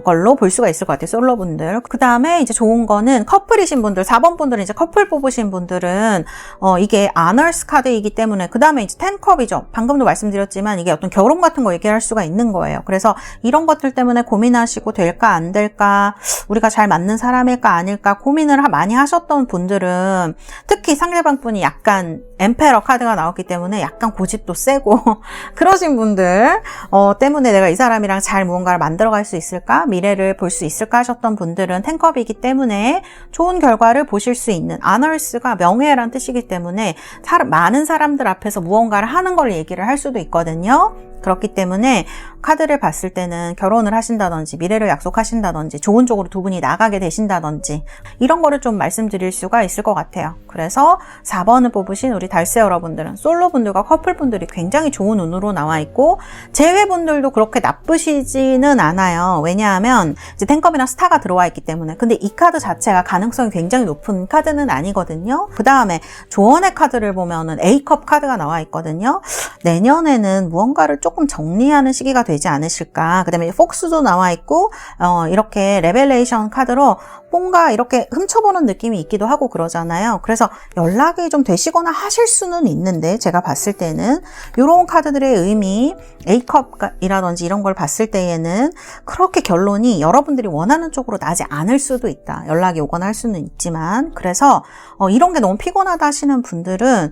걸로 볼 수가 있을 것 같아요. 솔로분들. 그 다음에 이제 좋은 거는 커플이신 분들, 4번 분들은 이제 커플 뽑으신 분들은 이게 아너스 카드이기 때문에, 그 다음에 이제 10컵이죠. 방금도 말씀드렸지만 이게 어떤 결혼 같은 거 얘기할 수가 있는 거예요. 그래서 이런 것들 때문에 고민하시고 될까 안 될까, 우리가 잘 맞는 사람일까 아닐까 고민을 많이 하셨던 분들은, 특히 상대방 분이 약간 엠페러 카드가 나왔기 때문에 약간 고집도 세고 그러신 분들 때문에 내가 이 사람이랑 잘 무언가를 만들어갈 수 있을까, 미래를 볼 수 있을까 하셨던 분들은 10컵이기 때문에 좋은 결과를 보실 수 있는, 아너스가 명예란 뜻이기 때문에 많은 사람들 앞에서 무언가를 하는 걸 얘기를 할 수도 있거든요. 그렇기 때문에 카드를 봤을 때는 결혼을 하신다든지 미래를 약속하신다든지 좋은 쪽으로 두 분이 나가게 되신다든지 이런 거를 좀 말씀드릴 수가 있을 것 같아요. 그래서 4번을 뽑으신 우리 달세 여러분들은 솔로분들과 커플분들이 굉장히 좋은 운으로 나와 있고 재회분들도 그렇게 나쁘시지는 않아요. 왜냐하면 이제 텐컵이랑 스타가 들어와 있기 때문에. 근데 이 카드 자체가 가능성이 굉장히 높은 카드는 아니거든요. 그 다음에 조언의 카드를 보면은 A컵 카드가 나와 있거든요. 내년에는 무언가를 조금 정리하는 시기가 되지 않으실까. 그 다음에 폭스도 나와 있고 이렇게 레벨레이션 카드로 뭔가 이렇게 훔쳐보는 느낌이 있기도 하고 그러잖아요. 그래서 연락이 좀 되시거나 하실 수는 있는데 제가 봤을 때는 이런 카드들의 의미, A컵이라든지 이런 걸 봤을 때에는 그렇게 결론이 여러분들이 원하는 쪽으로 나지 않을 수도 있다. 연락이 오거나 할 수는 있지만 그래서 이런 게 너무 피곤하다 하시는 분들은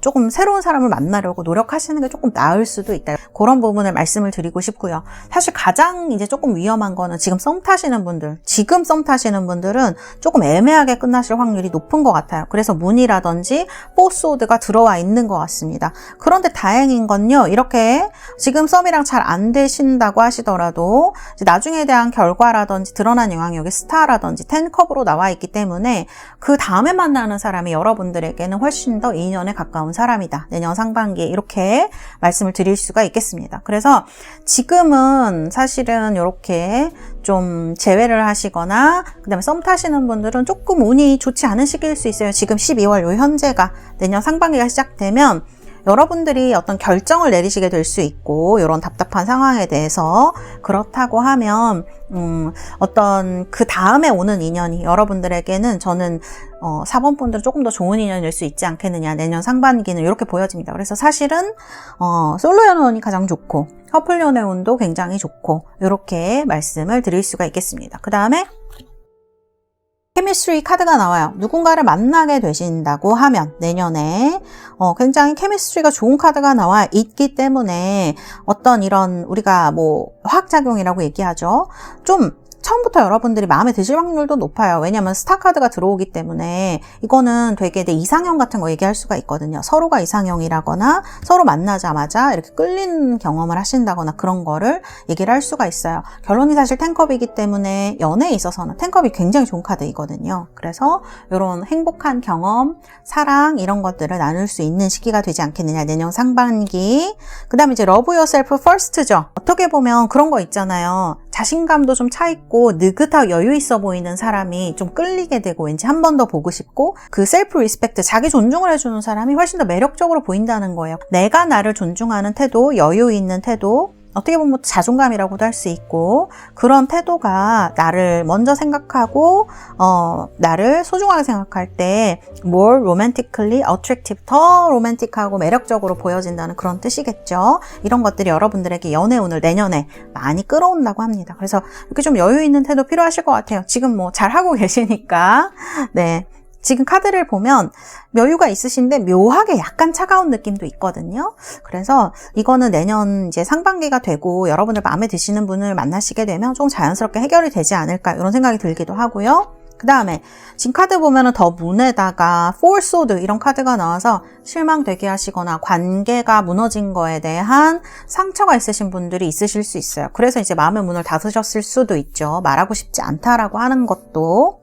조금 새로운 사람을 만나려고 노력하시는 게 조금 나을 수도 있다. 그런 부분을 말씀을 드리고 싶고요. 사실 가장 이제 조금 위험한 거는 지금 썸 타시는 분들, 지금 썸 타시는 분들은 조금 애매하게 끝나실 확률이 높은 것 같아요. 그래서 문이라든지 포스워드가 들어와 있는 것 같습니다. 그런데 다행인 건요. 이렇게 지금 썸이랑 잘 안 되신다고 하시더라도 이제 나중에 대한 결과라든지 드러난 영향이 여기 스타라든지 10컵으로 나와 있기 때문에 그 다음에 만나는 사람이 여러분들에게는 훨씬 더 인연에 가까운 사람이다. 내년 상반기에 이렇게 말씀을 드릴 수가 있겠습니다. 그래서 지금은 사실은 이렇게 좀 제외를 하시거나 그 다음에 썸 타시는 분들은 조금 운이 좋지 않은 시기일 수 있어요. 지금 12월 요 현재가 내년 상반기가 시작되면 여러분들이 어떤 결정을 내리시게 될 수 있고 이런 답답한 상황에 대해서 그렇다고 하면 어떤 그 다음에 오는 인연이 여러분들에게는 저는 4번 분들은 조금 더 좋은 인연일 수 있지 않겠느냐. 내년 상반기는 이렇게 보여집니다. 그래서 사실은 솔로 연애운이 가장 좋고 커플 연애운도 굉장히 좋고 이렇게 말씀을 드릴 수가 있겠습니다. 그 다음에 케미스트리 카드가 나와요. 누군가를 만나게 되신다고 하면 내년에 굉장히 케미스트리가 좋은 카드가 나와 있기 때문에 어떤 이런 우리가 뭐 화학작용이라고 얘기하죠. 좀 처음부터 여러분들이 마음에 드실 확률도 높아요. 왜냐하면 스타 카드가 들어오기 때문에 이거는 되게 내 이상형 같은 거 얘기할 수가 있거든요. 서로가 이상형이라거나 서로 만나자마자 이렇게 끌리는 경험을 하신다거나 그런 거를 얘기를 할 수가 있어요. 결론이 사실 10컵이기 때문에 연애에 있어서는 10컵이 굉장히 좋은 카드이거든요. 그래서 이런 행복한 경험, 사랑 이런 것들을 나눌 수 있는 시기가 되지 않겠느냐. 내년 상반기. 그 다음에 이제 Love Yourself First죠. 어떻게 보면 그런 거 있잖아요. 자신감도 좀 차있고 느긋하고 여유 있어 보이는 사람이 좀 끌리게 되고 왠지 한 번 더 보고 싶고 그 셀프 리스펙트, 자기 존중을 해주는 사람이 훨씬 더 매력적으로 보인다는 거예요. 내가 나를 존중하는 태도, 여유 있는 태도, 어떻게 보면 자존감이라고도 할 수 있고 그런 태도가 나를 먼저 생각하고 나를 소중하게 생각할 때 more romantically attractive, 더 로맨틱하고 매력적으로 보여진다는 그런 뜻이겠죠. 이런 것들이 여러분들에게 연애운을 내년에 많이 끌어온다고 합니다. 그래서 이렇게 좀 여유 있는 태도 필요하실 것 같아요. 지금 뭐 잘하고 계시니까. 네. 지금 카드를 보면 여유가 있으신데 묘하게 약간 차가운 느낌도 있거든요. 그래서 이거는 내년 이제 상반기가 되고 여러분들 마음에 드시는 분을 만나시게 되면 좀 자연스럽게 해결이 되지 않을까 이런 생각이 들기도 하고요. 그 다음에 지금 카드 보면은 더 문에다가 Four Sword 이런 카드가 나와서 실망되게 하시거나 관계가 무너진 거에 대한 상처가 있으신 분들이 있으실 수 있어요. 그래서 이제 마음의 문을 닫으셨을 수도 있죠. 말하고 싶지 않다라고 하는 것도.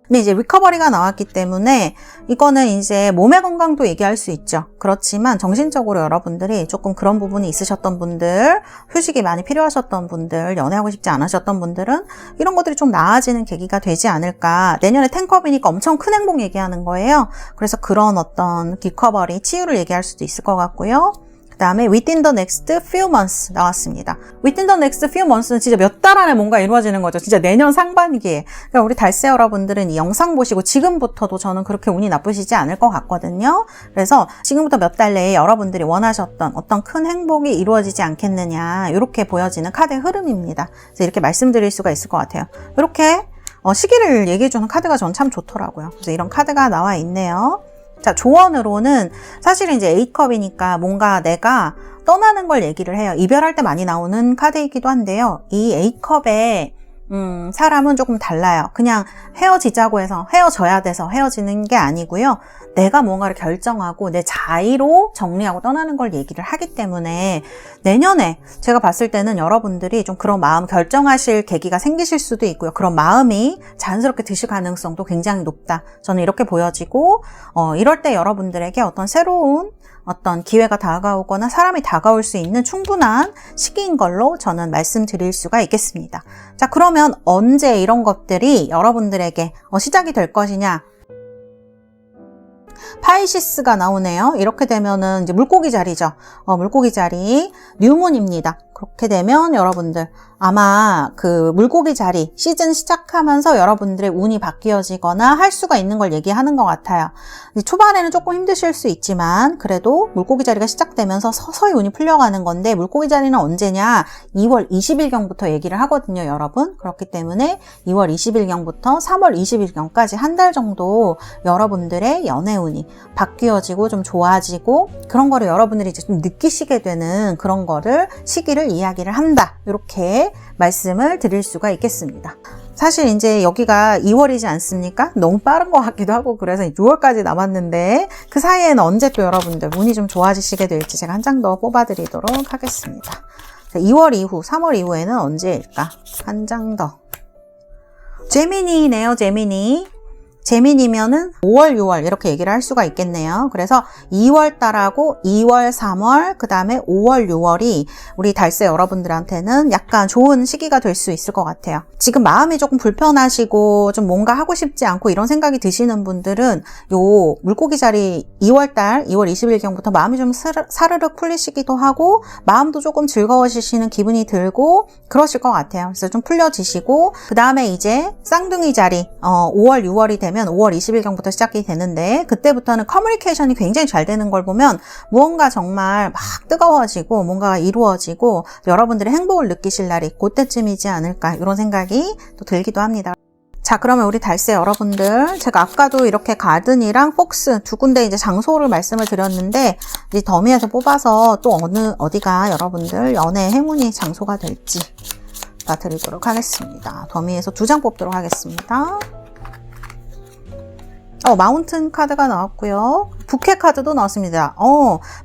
근데 이제 리커버리가 나왔기 때문에 이거는 이제 몸의 건강도 얘기할 수 있죠. 그렇지만 정신적으로 여러분들이 조금 그런 부분이 있으셨던 분들, 휴식이 많이 필요하셨던 분들, 연애하고 싶지 않으셨던 분들은 이런 것들이 좀 나아지는 계기가 되지 않을까. 내년에 10컵이니까 엄청 큰 행복 얘기하는 거예요. 그래서 그런 어떤 리커버리, 치유를 얘기할 수도 있을 것 같고요. 그 다음에 Within the next few months 나왔습니다. Within the next few months는 진짜 몇 달 안에 뭔가 이루어지는 거죠. 진짜 내년 상반기에. 그러니까 우리 달세 여러분들은 이 영상 보시고 지금부터도 저는 그렇게 운이 나쁘시지 않을 것 같거든요. 그래서 지금부터 몇 달 내에 여러분들이 원하셨던 어떤 큰 행복이 이루어지지 않겠느냐 이렇게 보여지는 카드의 흐름입니다. 그래서 이렇게 말씀드릴 수가 있을 것 같아요. 이렇게 시기를 얘기해주는 카드가 전 참 좋더라고요. 그래서 이런 카드가 나와 있네요. 자, 조언으로는 사실은 이제 A컵이니까 뭔가 내가 떠나는 걸 얘기를 해요. 이별할 때 많이 나오는 카드이기도 한데요. 이 A컵에 사람은 조금 달라요. 그냥 헤어지자고 해서 헤어져야 돼서 헤어지는 게 아니고요. 내가 뭔가를 결정하고 내 자의로 정리하고 떠나는 걸 얘기를 하기 때문에 내년에 제가 봤을 때는 여러분들이 좀 그런 마음 결정하실 계기가 생기실 수도 있고요. 그런 마음이 자연스럽게 드실 가능성도 굉장히 높다. 저는 이렇게 보여지고 이럴 때 여러분들에게 어떤 새로운 어떤 기회가 다가오거나 사람이 다가올 수 있는 충분한 시기인 걸로 저는 말씀드릴 수가 있겠습니다. 자, 그러면 언제 이런 것들이 여러분들에게 시작이 될 것이냐? 파이시스가 나오네요. 이렇게 되면은 이제 물고기 자리죠. 물고기 자리, 뉴문입니다. 그렇게 되면 여러분들 아마 그 물고기 자리 시즌 시작하면서 여러분들의 운이 바뀌어지거나 할 수가 있는 걸 얘기하는 것 같아요. 초반에는 조금 힘드실 수 있지만 그래도 물고기 자리가 시작되면서 서서히 운이 풀려가는 건데 물고기 자리는 언제냐? 2월 20일경부터 얘기를 하거든요, 여러분. 그렇기 때문에 2월 20일경부터 3월 20일경까지 한 달 정도 여러분들의 연애 운이 바뀌어지고 좀 좋아지고 그런 거를 여러분들이 이제 좀 느끼시게 되는 그런 거를 시기를 이야기를 한다. 이렇게 말씀을 드릴 수가 있겠습니다. 사실 이제 여기가 2월이지 않습니까? 너무 빠른 것 같기도 하고 그래서 6월까지 남았는데 그 사이에는 언제 또 여러분들 운이 좀 좋아지시게 될지 제가 한 장 더 뽑아드리도록 하겠습니다. 자, 2월 이후, 3월 이후에는 언제일까? 한 장 더. 제미니네요, 제미니. 제민이면은 5월, 6월 이렇게 얘기를 할 수가 있겠네요. 그래서 2월 달하고 2월, 3월, 그 다음에 5월, 6월이 우리 달세 여러분들한테는 약간 좋은 시기가 될 수 있을 것 같아요. 지금 마음이 조금 불편하시고 좀 뭔가 하고 싶지 않고 이런 생각이 드시는 분들은 요 물고기 자리 2월 달, 2월 20일경부터 마음이 좀 사르륵 풀리시기도 하고 마음도 조금 즐거워지시는 기분이 들고 그러실 것 같아요. 그래서 좀 풀려지시고 그 다음에 이제 쌍둥이 자리 5월, 6월이 되면 5월 20일경부터 시작이 되는데 그때부터는 커뮤니케이션이 굉장히 잘 되는 걸 보면 무언가 정말 막 뜨거워지고 뭔가가 이루어지고 여러분들의 행복을 느끼실 날이 그때쯤이지 않을까 이런 생각이 또 들기도 합니다. 자, 그러면 우리 달세 여러분들, 제가 아까도 이렇게 가든이랑 폭스 두 군데 이제 장소를 말씀을 드렸는데 이 더미에서 뽑아서 또 어디가 여러분들 연애 행운의 장소가 될지 드리도록 하겠습니다. 더미에서 2장 뽑도록 하겠습니다. 마운틴 카드가 나왔고요. 부캐 카드도 나왔습니다.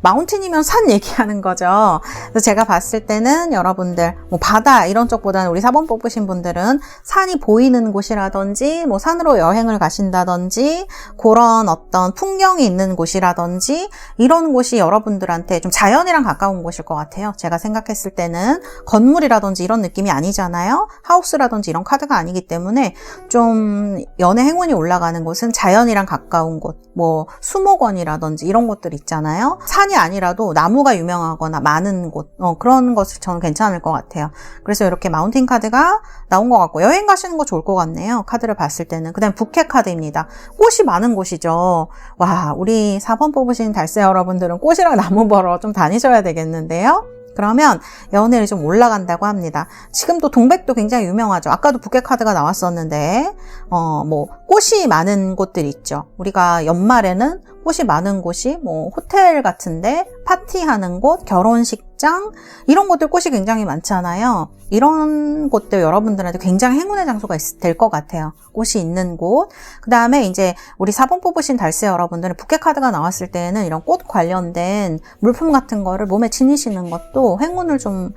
마운틴이면 산 얘기하는 거죠. 그래서 제가 봤을 때는 여러분들 뭐 바다 이런 쪽보다는 우리 4번 뽑으신 분들은 산이 보이는 곳이라든지 뭐 산으로 여행을 가신다든지 그런 어떤 풍경이 있는 곳이라든지 이런 곳이 여러분들한테 좀 자연이랑 가까운 곳일 것 같아요. 제가 생각했을 때는 건물이라든지 이런 느낌이 아니잖아요. 하우스라든지 이런 카드가 아니기 때문에 좀 연애 행운이 올라가는 곳은 자연이랑 가까운 곳, 뭐 수목원이라든지 이런 곳들 있잖아요. 산이 아니라도 나무가 유명하거나 많은 곳, 그런 것이 저는 괜찮을 것 같아요. 그래서 이렇게 마운틴 카드가 나온 것 같고 여행 가시는 거 좋을 것 같네요. 카드를 봤을 때는. 그 다음에 부캐 카드입니다. 꽃이 많은 곳이죠. 와, 우리 4번 뽑으신 달세 여러분들은 꽃이랑 나무 보러 좀 다니셔야 되겠는데요. 그러면 연애를 좀 올라간다고 합니다. 지금도 동백도 굉장히 유명하죠. 아까도 부캐 카드가 나왔었는데 뭐 꽃이 많은 곳들 있죠. 우리가 연말에는 꽃이 많은 곳이 뭐 호텔 같은데 파티하는 곳, 결혼식장 이런 곳들 꽃이 굉장히 많잖아요. 이런 곳들 여러분들한테 굉장히 행운의 장소가 될 것 같아요. 꽃이 있는 곳. 그 다음에 이제 우리 4번 뽑으신 달세 여러분들은 부캐 카드가 나왔을 때는 이런 꽃 관련된 물품 같은 거를 몸에 지니시는 것도 행운을 좀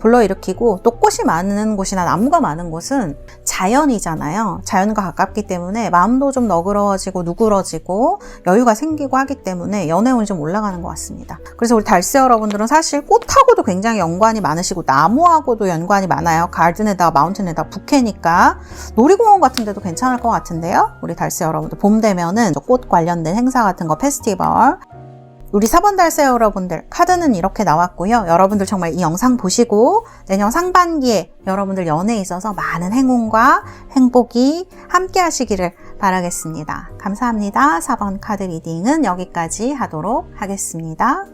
불러일으키고 또 꽃이 많은 곳이나 나무가 많은 곳은 자연이잖아요. 자연과 가깝기 때문에 마음도 좀 너그러워지고 누그러지고 여유가 생기고 하기 때문에 연애운이 좀 올라가는 것 같습니다. 그래서 우리 달세 여러분들은 사실 꽃하고도 굉장히 연관이 많으시고 나무하고도 연관이 많아요. 가든에다가 마운틴에다가 부캐니까 놀이공원 같은 데도 괜찮을 것 같은데요. 우리 달세 여러분들 봄 되면은 꽃 관련된 행사 같은 거 페스티벌 우리 4번 달세 여러분들 카드는 이렇게 나왔고요. 여러분들 정말 이 영상 보시고 내년 상반기에 여러분들 연애에 있어서 많은 행운과 행복이 함께 하시기를 바라겠습니다. 감사합니다. 4번 카드 리딩은 여기까지 하도록 하겠습니다.